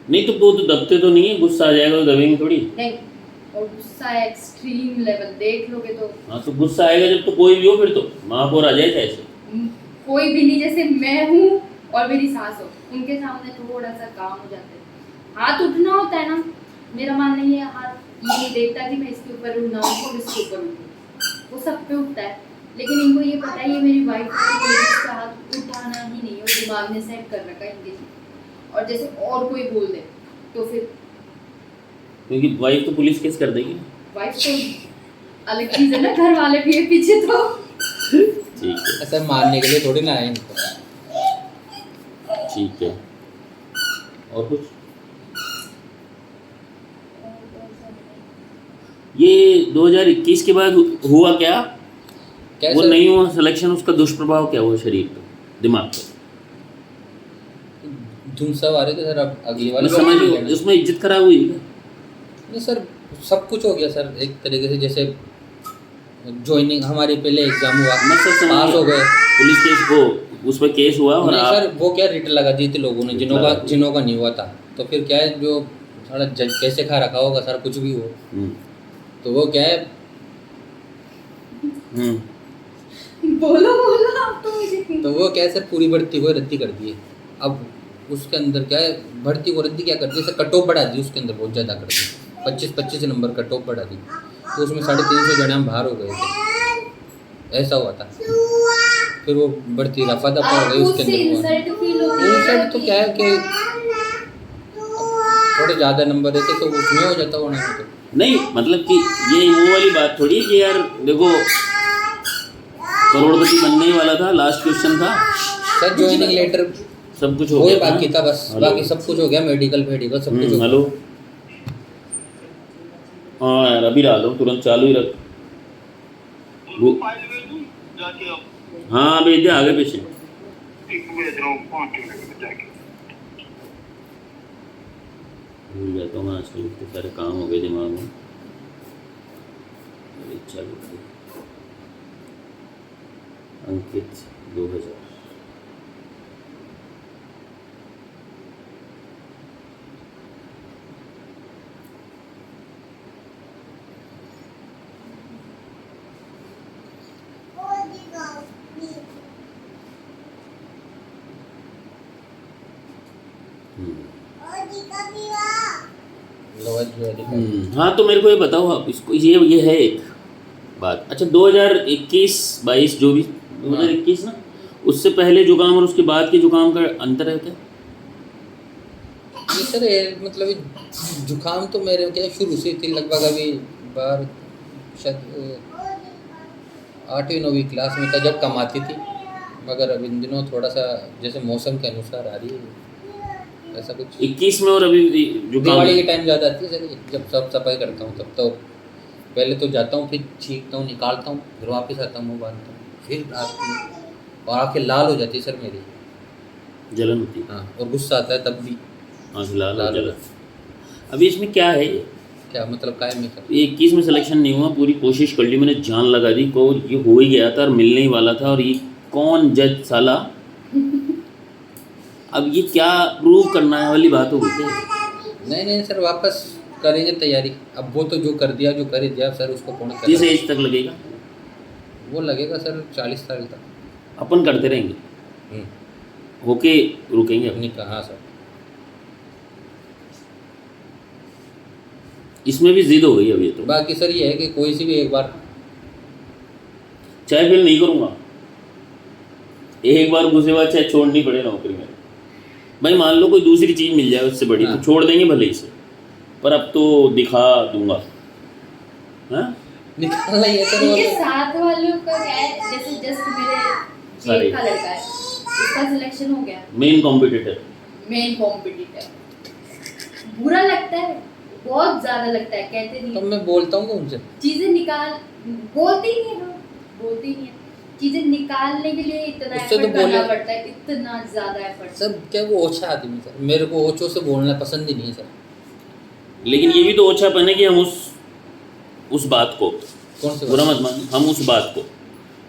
नहीं तो वो तो दबते तो नहीं है, गुस्सा आ जाएगा तो दबेंगे थोड़ी। नहीं, और गुस्सा एक्सट्रीम लेवल देख लोगे तो हाँ तो गुस्सा आएगा जब तो कोई भी हो, फिर तो महापौर आ जाए ऐसे। कोई भी नहीं, जैसे मैं हूँ और मेरी सास हो, उनके सामने थोड़ा सा काम हो जाता है। हाथ उठना होता है ना, मेरा मानना ये है, हाथ ये नहीं देखता कि मैं इसके ऊपर हूँ ना और इसके ऊपर हूँ, वो सब पे उठता है, लेकिन इनको ये पता है ये मेरी वाइफ है, तो इसका हाथ उठाना ही नहीं है, और दिमाग में सेट कर रखा है इनके। और जैसे और कोई बोल दे तो फिर क्योंकि वाइफ तो पुलिस केस कर देगी। वाइफ तो अलग चीज़ है ना, घर वाले भी है पीछे तो। ठीक है ऐसा मारने के लिए थोड़ी ना है इनको। ठीक है, और कुछ ये 2021 के बाद हुआ क्या? क्या वो सर? नहीं हुआ सिलेक्शन, उसका दुष्प्रभाव क्या हुआ शरीर पे, दिमाग पे? झुंसा आ रहे थे सर, अब अगली मैं वाली समझ बार लेना। उसमें इज्जत खराब हुई क्या? नहीं सर, सब कुछ हो गया सर, एक तरीके से जैसे ज्वाइनिंग हमारी पहले एग्जाम हुआ, मैं सब समझ पास गया। हो गए। पुलिस केस को उस पर केस हुआ और नहीं आप सर, वो क्या रिट लगा दी थी लोगों ने, रिट जिनों लगा का दी। जिनों का नहीं हुआ था, तो फिर क्या है, जो सारा जज कैसे खा रखा होगा सर, कुछ भी हो, तो वो क्या है, बोलो बोलो आप तो मुझे। तो वो क्या है सर, पूरी भर्ती को रद्दी कर दी है। अब उसके अंदर क्या है, भर्ती को रद्दी क्या कर दी सर, कट ऑफ बढ़ा दी उसके अंदर, बहुत ज़्यादा कर दी, 25 नंबर कट ऑफ बढ़ा दी, तो उसमें 350 जने हम बाहर हो गए थे, ऐसा हुआ था। फिर वो बढ़ती रफा दफा हो गई उसके अंदर। इंसल्ट फील होती है इंसल्ट तो क्या है कि थोड़े ज़्यादा नंबर रहते तो उसमें हो जाता होना तो। नहीं मतलब कि ये वो वाली बात थोड़ी है कि यार देखो करोड़पति बनने ही वाला था, लास्ट क्वेश्चन था, सर ज्वाइनिंग लेटर सब कुछ हो वो गया बाकी था बस, हेलो। बाकी सब कुछ हो गया, मेडिकल सब कुछ हो गया। हेलो हाँ यार अभी डालो, तुरंत चालू ही रख। हाँ भेज दे आगे पीछे। भूल जाता हूँ मैं आजकल, इतने सारे काम हो गए दिमाग में। चालू अंकित 2000 हाँ तो मेरे को ये बताओ आप इसको, ये है एक बात। अच्छा 2021-22 जो भी 2021 ना, उससे पहले जुकाम और उसके बाद के जुकाम का अंतर है क्या? ये सर मतलब जुकाम तो मेरे क्या शुरू से थी, लगभग अभी बार शायद 8वीं 9वीं क्लास में था जब कमाती थी, मगर अब इन दिनों थोड़ा सा जैसे मौसम के अनुसार आ रही है ऐसा कुछ। 21 में, और अभी जो काम दिवाली के है, टाइम ज़्यादा आती है सर, जब सब सफाई करता हूँ तब तो पहले तो जाता हूँ, फिर छींकता हूँ, निकालता हूँ, फिर वापस आता हूँ, मुँह बांधता हूँ, फिर आती हूँ और आँखें लाल हो जाती है सर मेरी। जलन होती है, हाँ, और गुस्सा आता है तब भी आँख लाल हो लाल हो जलन। जाती है। अभी इसमें क्या है, क्या मतलब कायम में सर? 21 में सिलेक्शन नहीं हुआ, पूरी कोशिश कर ली मैंने, जान लगा दी को ये हो ही गया था और मिलने ही वाला था, और ये कौन जज साला, अब ये क्या प्रूव करना है वाली बात हो गई थी। नहीं नहीं सर, वापस करेंगे तैयारी। अब वो तो जो कर दिया, जो कर ही दिया सर, उसको कौन किस करेगा? एज तक लगेगा? वो लगेगा सर 40 साल तक। अपन करते रहेंगे, होके रुकेंगे अपनी। अपनी कहाँ सर? इसमें भी जिद हो गई अब ये तो, बाकी सर ये है कि कोई सी भी एक बार चाहे फिर नहीं करूँगा, एक बार घुसे बाद चाहे छोड़नी पड़े नौकरी में, भाई मान लो कोई दूसरी चीज़ मिल जाए उससे बड़ी, हाँ। तो छोड़ देंगे भले ही से, पर अब तो दिखा दूंगा। हाँ, निकालना ही है सर। इनके वो साथ वालों का क्या है, जैसे जस्ट मेरे सारे। जेठ का लड़का है, उसका सिलेक्शन हो गया, मेन कॉम्पिटिटर। Main competitor. बुरा लगता है, बहुत ज्यादा लगता है, कहते नहीं तो है। मैं बोलता हूँ उनसे, चीजें निकाल, बोलती नहीं है, हाँ, बोलती नहीं है, चीजें निकालने के लिए इतना उससे तो एफर्ट करना बोले- पड़ता है, इतना ज्यादा एफर्ट। सर क्या वो ओछा आदमी सर, मेरे को ओछों से बोलना पसंद ही नहीं है सर। लेकिन ये भी तो ओछापन है कि हम उस बात को, कौन से बुरा बात? मत मान, हम उस बात को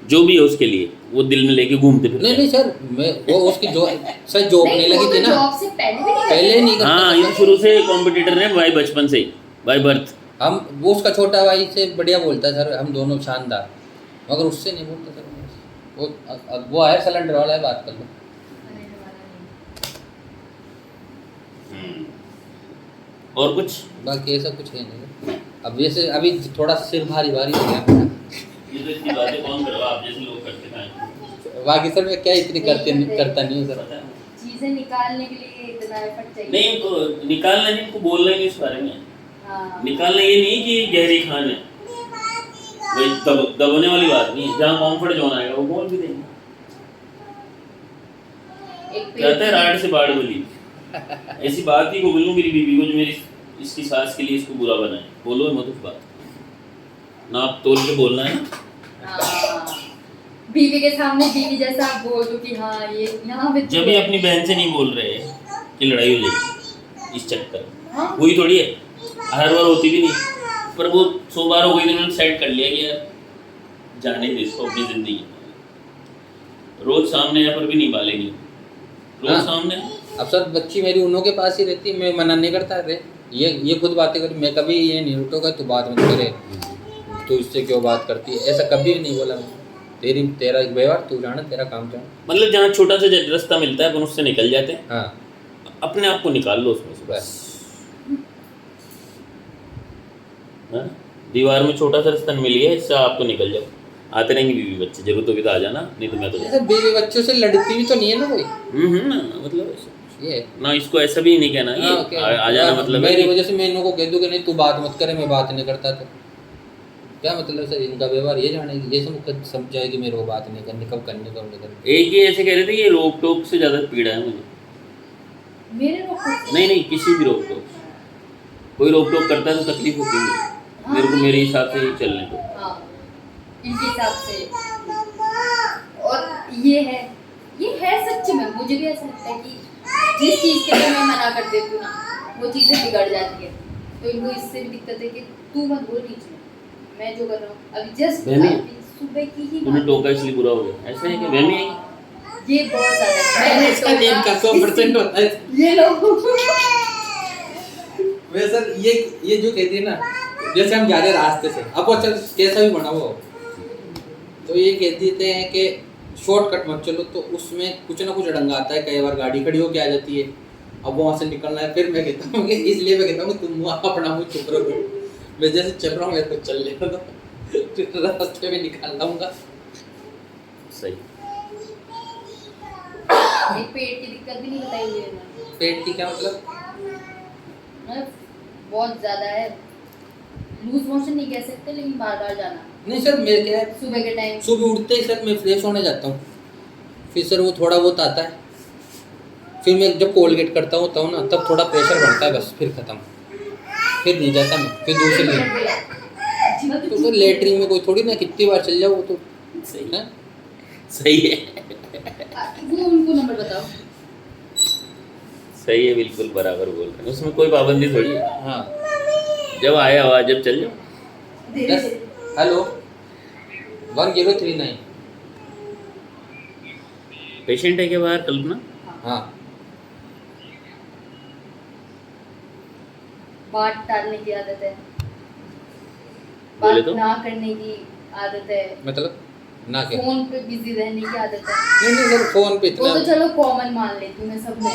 जो भी है उसके लिए वो दिल में लेके घूमते फिरते नहीं हैं। नहीं सर, मैं वो उसकी जो सर जॉब नहीं वो लगी तो थी ना, जॉब से पहले भी नहीं पहले करते नहीं करता हाँ, था ये सर। शुरू से कॉम्पिटिटर है भाई, बचपन से ही, बाय बर्थ। हम वो उसका छोटा भाई से बढ़िया बोलता है सर, हम दोनों शानदार, मगर उससे नहीं बोलता सर। वो आया सिलेंडर वाला है, बात कर लो। अरे हमारा नहीं। और कुछ बाकी ऐसा कुछ है नहीं। अब जैसे अभी थोड़ा सा सिर भारी भारी हो गया मेरा। ये तो इतनी बातें कौन करवा, आप जैसे लोग करते हैं। बाकी सर मैं क्या इतनी करता नहीं हूँ सर। पता है? चीजें निकालने के लिए इतना एफर्ट चाहिए। नहीं, इनको निकालना नहीं, इनको बोलना ही नहीं इस बारे में। हाँ। निकालना ये नहीं कि गहरी खान है, भाई दबोने वाली बात नहीं है, जहाँ कॉम्फर्ट जोन आएगा वो बोल भी देंगे। एक कहते हैं राड से बाढ़ बली, ऐसी बात ही को बोलूँ मेरी बीवी को जो मेरी इसकी सास के लिए इसको बुरा बनाए, बोलो मत उस बात ना, आप तोल के बोलना है। हाँ। बीवी के सामने बीवी जैसा आप बोल दो कि हाँ ये यहाँ पे जब भी अपनी बहन से नहीं बोल रहे कि लड़ाई हो जाएगी इस चक्कर में, हाँ? हुई थोड़ी है, हर बार होती भी नहीं, पर वो 100 बार हो गई, तो उन्होंने सेट कर लिया कि यार जाने दे इसको अपनी जिंदगी, रोज सामने है पर भी नहीं पालेगी, रोज हाँ। सामने। अब सर बच्ची मेरी उन्हों के पास ही रहती है, मैं मना नहीं करता रे, ये खुद बातें करी, मैं कभी ये नहीं उठोगा तू बात मत करे, तू इससे क्यों बात करती है, ऐसा कभी भी नहीं बोला मैं। तेरा एक व्यवहार तू जाना, तेरा काम जाना। मतलब जहाँ छोटा सा रास्ता मिलता है अपन उससे निकल जाते हैं, हाँ अपने आप को निकाल लो उसमें से बस। हाँ? दीवार में छोटा सा रास्ता मिल गया, इससे आप तो निकल जाओ, आते रहेंगे बीवी बच्चे, जरूरत होगी तो आ जाना, नहीं तो मैं तो ऐसा बीवी बच्चों से लड़ती भी तो नहीं है ना कोई, मतलब ये ना, इसको ऐसा भी नहीं कहना कि हाँ, क्या? आ जाना, मतलब है मेरी कि- वजह से मैं इनको कह दूं कि नहीं तू बात मत करे, मैं बात नहीं करता, तो क्या मतलब सर, इनका व्यवहार ये जानेगी, ये समझाएगी मेरे को बात नहीं करनी, कब करनी कब नहीं करनी। एक ये ऐसे कह रहे थे कि ये रोक टोक से ज़्यादा पीड़ा है मुझे। मेरे को नहीं, किसी भी रोक टोक, कोई रोक टोक करता है तो तकलीफ होती है मुझे। मेरे को मेरे हिसाब से ही चलने को। हाँ, इनके हिसाब से। और ये है सच में, मुझे भी ऐसा लगता है कि जिस चीज़ के लिए मैं मना कर देती हूँ ना, वो चीज़ें बिगड़ जाती है, तो इनको इससे भी दिक्कत है कि तू मत बोल बीच में, मैं जो कर रहा हूँ अभी जस्ट बहनी, सुबह की ही तूने बात टोका इसलिए बुरा हो गया, ऐसा है कि वह नहीं है? ये बहुत ज़्यादा मैंने इसका टीम का 100% होता है। ये लोग वे सर ये जो कहती है ना, जैसे हम जा रहे रास्ते से, अब वो चल कैसा भी बना हुआ हो, तो ये कह देते हैं कि शॉर्टकट मत चलो, तो उसमें कुछ ना कुछ डंगा आता है, कई बार गाड़ी खड़ी होके आ जाती है, अब वहाँ से निकलना है, फिर मैं कहता हूँ कि इसलिए मैं कहता हूँ तुम अपना मुँह चुप रहो, मैं जैसे चल रहा हूँ मैं तो चल लेगा, तो रास्ते में निकाल लाऊंगा। सही। एक पेट की दिक्कत भी नहीं बताई हुई है मैंने। पेट की क्या मतलब? बहुत ज़्यादा है, लूज मोशन नहीं कह सकते, लेकिन बार बार जाना। नहीं सर, मेरे क्या है, सुबह के टाइम सुबह उठते ही सर मैं फ्रेश होने जाता हूँ, फिर सर वो थोड़ा बहुत आता है, फिर मैं जब कोलगेट करता हूँ ना तब थोड़ा प्रेशर बढ़ता है, बस फिर ख़त्म, फिर नहीं जाता मैं, फिर दूसरे दिन। तो सर लेटरिन में कोई थोड़ी ना कितनी बार चल जाओ, वो तो सही है। सही है, वो उनको नंबर बताओ। सही है, बिल्कुल बराबर बोल रहे हैं, उसमें कोई पाबंदी थोड़ी है। हाँ जब आया आवाज जब चल जाओ। धीरे दस धीरे। हेलो 1039। पेशेंट है क्या बाहर कल्पना? हाँ बात टालने की आदत है, बोले बात तो? ना करने की आदत है, मतलब ना क्या? फोन पे बिजी रहने की आदत है। नहीं सर फोन पे वो इतना तो चलो कॉमन मान लेती हूँ मैं सब में,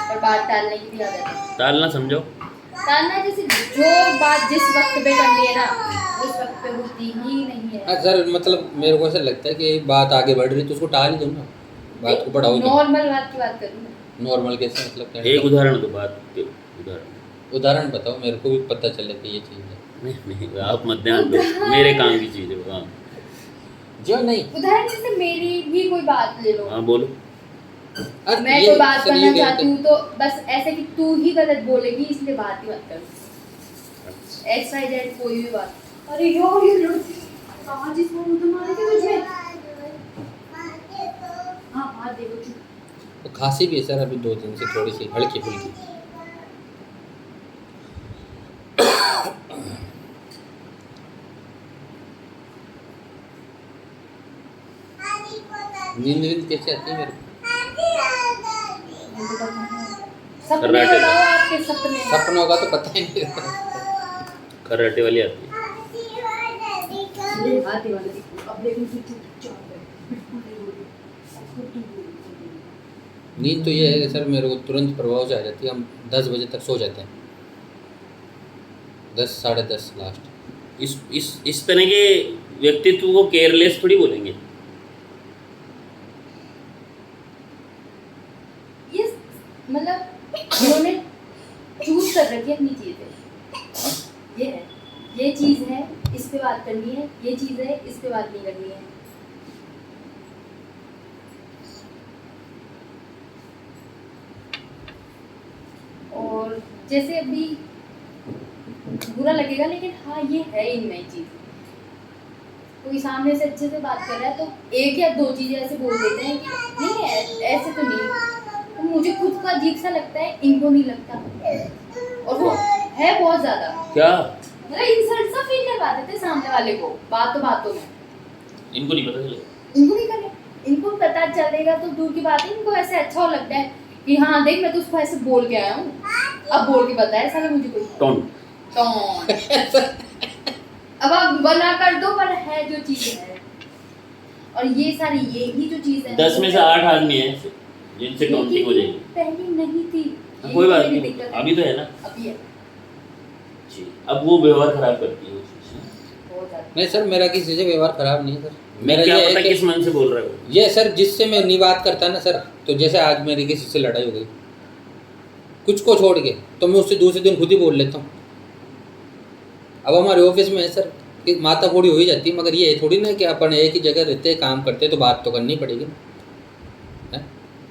पर बात टालने की भी आदत है। टालना समझो। टालना जैसे जो बात जिस वक्त पे करनी है ना उस वक्त पे होती ही नहीं हाँ है। सर, मतलब मेरे को ऐसा लगता है कि बात आगे बढ़ रही तो उसको टाल ही दो ना, बात को बढ़ाओ क्यों? नॉर्मल बात की बात करूँ मैं। नॉर्मल कैसे, मतलब क्या? एक उदाहरण दो, बात के उदाहरण। उदाहरण बताओ, मेरे को भी पता चले कि ये चीज़ है नहीं आप मत ध्यान दो, मेरे काम की चीज़ है वो। हाँ जो नहीं। उदाहरण जैसे मेरी ही कोई बात ले लो, हाँ बोलो। अरे मैं ये कोई बात सर, ये करना कहते चाहती हूँ तो बस ऐसे कि तू ही गलत बोलेगी इसलिए बात ही मत कर। एक्स वाई जेड कोई भी बात। अरे यार ये लड़की कहाँ जिस फोन उधर मारे थे तुझे? हाँ बात देखो चुप। तो खांसी भी है सर अभी 2 दिन से, थोड़ी सी हल्की फुल्की। नींद कैसे आती है मेरे को? सपने कर्राटे। बताओ आपके सपने। सपना होगा तो पता ही नहीं रहता। कराटे वाली आती है। ये बात ही वाली थी। अब लेकिन तू चुपचाप है, बिल्कुल नहीं बोली। सबको तू बोली। नींद तो ये है कि सर मेरे को तुरंत प्रभाव से आ जाती है, हम 10 बजे तक सो जाते हैं, 10 साढ़े 10 लास्ट। इस तरह के व्यक्तित्व को केयरलेस थोड़ी बोलेंगे। ये मतलब उन्होंने चूज कर रखी है अपनी चीजें। ये है, ये चीज है इस पे बात करनी है, ये चीज है इस पे बात नहीं करनी है। और जैसे अभी बुरा लगेगा लेकिन हाँ ये है इनमें चीज। कोई सामने से अच्छे से बात कर रहा है तो एक या दो चीजें ऐसे बोल देते हैं कि नहीं ऐसे तो नहीं, तो मुझे खुद का अजीब सा लगता है, इनको नहीं लगता। और वो है बहुत ज्यादा, क्या मतलब इंसल्ट सा फील करवा देते हैं सामने वाले को बातों में। इनको नहीं पता चले? इनको नहीं करे, इनको पता चलेगा तो दूर की बात है, इनको ऐसे अच्छा हो लगता है कि हाँ देख मैं तो उसको ऐसे बोल के आया हूँ, अब बोल के बताया साला मुझे कोई टोन। टोन। अब आप बना कर दो पर है जो चीज है। और ये सारी यही जो चीज है 10 में से 8 आदमी हैं जिनसे टॉन्टिंग हो जाएगी। पहले नहीं थी। कोई बात मेरी नहीं, दिक्कत अभी तो है ना। अभी है जी, अब वो व्यवहार खराब करती है वो चीज़। बहुत ज्यादा। नहीं सर, मेरा किसी से व्यवहार खराब नहीं है सर। मेरा क्या ये है पता कि किस मन से बोल रहा है वो। ये सर जिससे मैं नहीं बात करता ना सर, तो जैसे आज मेरी किसी से लड़ाई हो गई कुछ को छोड़ के, तो मैं उससे दूसरे दिन खुद ही बोल लेता हूँ। अब हमारे ऑफिस में है सर कि माता फोड़ी हो ही जाती है, मगर ये थोड़ी ना कि अपन एक ही जगह रहते हैं काम करते हैं, तो बात तो करनी पड़ेगी ना।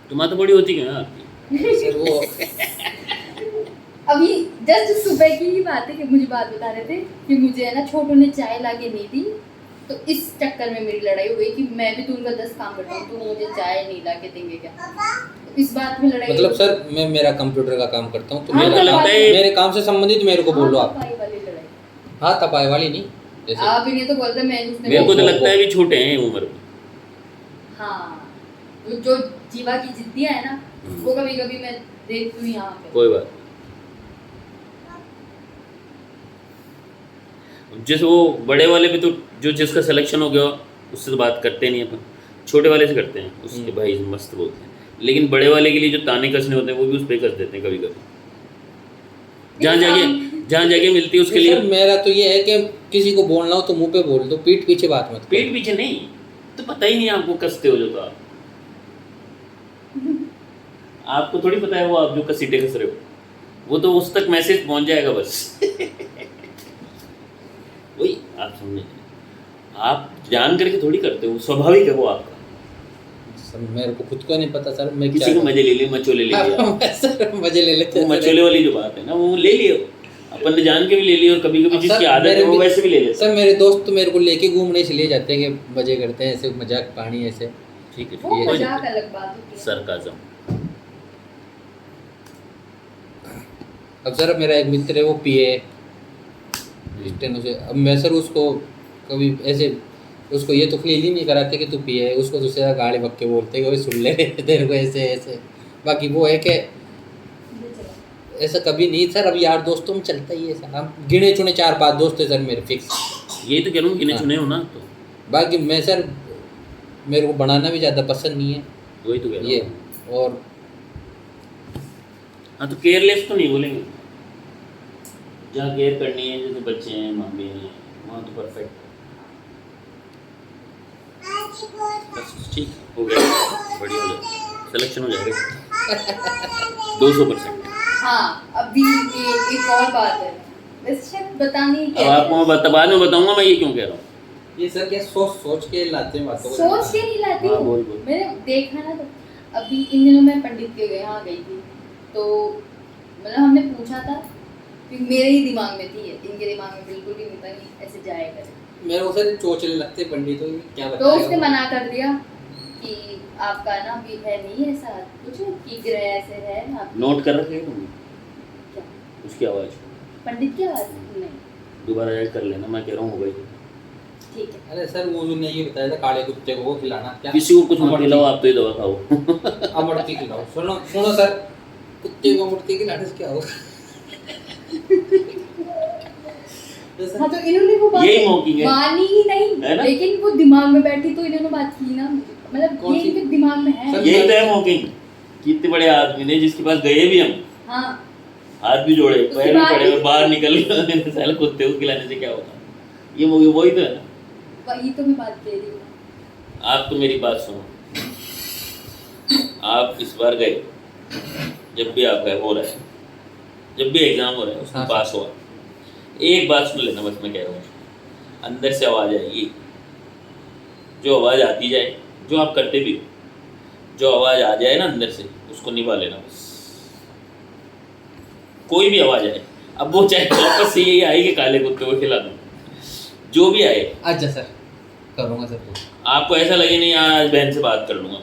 तुम्हारा तो बड़ी होती क्यों है आपकी? सर वो अभी जस्ट सुबह की ही बात है कि मुझे बात बता रहे थे कि मुझे है ना छोटू ने चाय ला के नहीं दी, तो इस चक्कर में मेरी लड़ाई हो गई कि मैं भी तो उनका 10 काम करता हूँ तो मुझे चाय नहीं ला के देंगे क्या, तो इस बात में लड़ाई मतलब हुई। सर मैं मेरा कंप्यूटर का काम करता हूँ, तो हाँ, मेरा तो काम, लगता है- मेरे काम से संबंधित मेरे को बोलो आप। तपाई वाली लड़ाई। हाँ तपाई वाली नहीं, जैसे आप इन्हें तो बोलते मैं उसने मेरे को तो वो- लगता है भी छोटे हैं उम्र में। हाँ जो जीवा की जिद्दियाँ है ना वो कभी कभी मैं देखती हूँ यहाँ पे। कोई बात नहीं। जैसे वो बड़े वाले पे तो जो जिसका सिलेक्शन हो गया उससे तो बात करते नहीं अपन, छोटे वाले से करते हैं, उसके भाई मस्त बोलते हैं। लेकिन बड़े वाले के लिए जो ताने कसने होते हैं वो भी उस पर कस देते हैं कभी कभी। जहाँ जगह मिलती है उसके सर लिए। मेरा तो ये है कि किसी को बोलना हो तो मुंह पे बोल दो, पीठ पीछे बात मत करो। पीठ पीछे नहीं तो पता ही नहीं आपको कसते हो जो, तो आपको थोड़ी पता है वो आप जो कसीटे कस रहे हो, वो तो उस तक मैसेज पहुंच जाएगा बस। वही आप समझे, आप जान करके थोड़ी करते हो, स्वाभाविक है वो आपका। सर मेरे को खुद को नहीं पता सर, मैं किसी को मजे ले लिए, मचोले ले लिया। हाँ, सर मजे ले लेते वो हैं मचोले वाली जो बात है ना, वो ले लियो, अपन ने जान के भी ले लिया, और कभी कभी अब जिसकी सर, आदत है मेरे वो भी- वैसे भी ले लेता है। सर मेरे दोस्त तो मेरे को लेके घूमने इसलिए जाते हैं कि मजे करते हैं, ऐसे मजाक पानी ऐसे। ठीक है, वो ठीक है, मजाक अलग बात होती है। सरकाज़म। अब सर मेरा एक मित्र है वो पिए स्टेनो से, अब मैं सर उसको कभी ऐसे उसको ये तो फील ही नहीं कराते कि तू पिए, उसको दूसरे ज़्यादा गाली बक के बोलते कि भाई सुन ले तेरे को ऐसे ऐसे। बाकी वो है कि ऐसा कभी नहीं सर, अब यार दोस्तों में चलता ही है सर, हम गिने चुने 4-5 दोस्त है सर मेरे फिक्स। यही तो कह रहा हूँ, गिने हाँ। चुने हो ना, तो बाकी मैं सर मेरे को बनाना भी ज़्यादा पसंद नहीं है वही तो कह रहा ये। हूँ। और हाँ, तो केयरलेस तो नहीं बोलेंगे, जहाँ केयर करनी है, जैसे बच्चे हैं, मामी हैं, वहाँ तो परफेक्ट। बस ठीक हो गया, बढ़िया हो जाएगा, सिलेक्शन हो जाएगा 200%। हाँ, अभी एक और बात है, वैसे शायद बतानी अब क्या आपको मैं बाद में बताऊंगा मैं ये क्यों कह रहा हूँ। ये सर क्या सोच सोच के लाते हैं बातों को। सोच के नहीं लाती हाँ, हूँ। बोल, बोल। मैंने देखा ना, तो अभी इन दिनों मैं पंडित के यहाँ गई थी, तो मतलब हमने पूछा था कि मेरे ही दिमाग में थी, इनके दिमाग में बिल्कुल भी नहीं था कि ऐसे जाया करे। मेरे को सर चोचले लगते हैं पंडितों की, क्या तो बताएं। उसने मना कर दिया कि आपका ना भी है नहीं ऐसा कुछ कि ग्रह ऐसे है आप नोट कर रखे तुमने क्या उसकी आवाज़, पंडित की आवाज नहीं, दोबारा ऐड कर लेना, मैं कह रहा हूँ हो गई। ठीक है। अरे सर वो ने ये बताया था काले कुत्ते को वो खिलाना, क्या किसी को कुछ मत अमरती- खिलाओ, आप तो ये दवा खाओ। अमरती खिलाओ। सुनो सुनो सर, कुत्ते को अमरती खिलाने से क्या होगा? तो सर, हाँ, तो इन्होंने वो बात यही मौकिंग है। मानी ही है नहीं, ना? लेकिन वो दिमाग में बैठी तो इन्होंने बात की ना, मतलब कौन ये सी? इनके दिमाग में है। सर, यही तो है मौकिंग, कितने बड़े आदमी ने जिसके पास गए भी हम, हाँ, हाथ भी जोड़े, उसके पैर भी बाद पड़े भी- हुए, बाहर निकल गए, साले कुत्ते को खिलाने से क्या होगा। ये मूवी वही तो है ना। वही तो मैं बात कह रही हूँ। आप तो मेरी बात सुनो, आप इस बार गए, जब भी आप गए हो रहा है, जब भी एग्जाम हो रहा है उसमें हाँ, पास हुआ, एक बात सुन लेना बस, मैं कह रहा हूँ, अंदर से आवाज़ आएगी, जो आवाज़ आती जाए, जो आप करते भी हो, जो आवाज़ आ जाए ना अंदर से, उसको निभा लेना बस। कोई भी आवाज़ आए, अब वो चाहे वापस से यही आए कि काले कुत्ते को खिला दो, जो भी आए, अच्छा सर करूँगा सर। आपको ऐसा लगे नहीं यार आज बहन से बात कर लूँगा,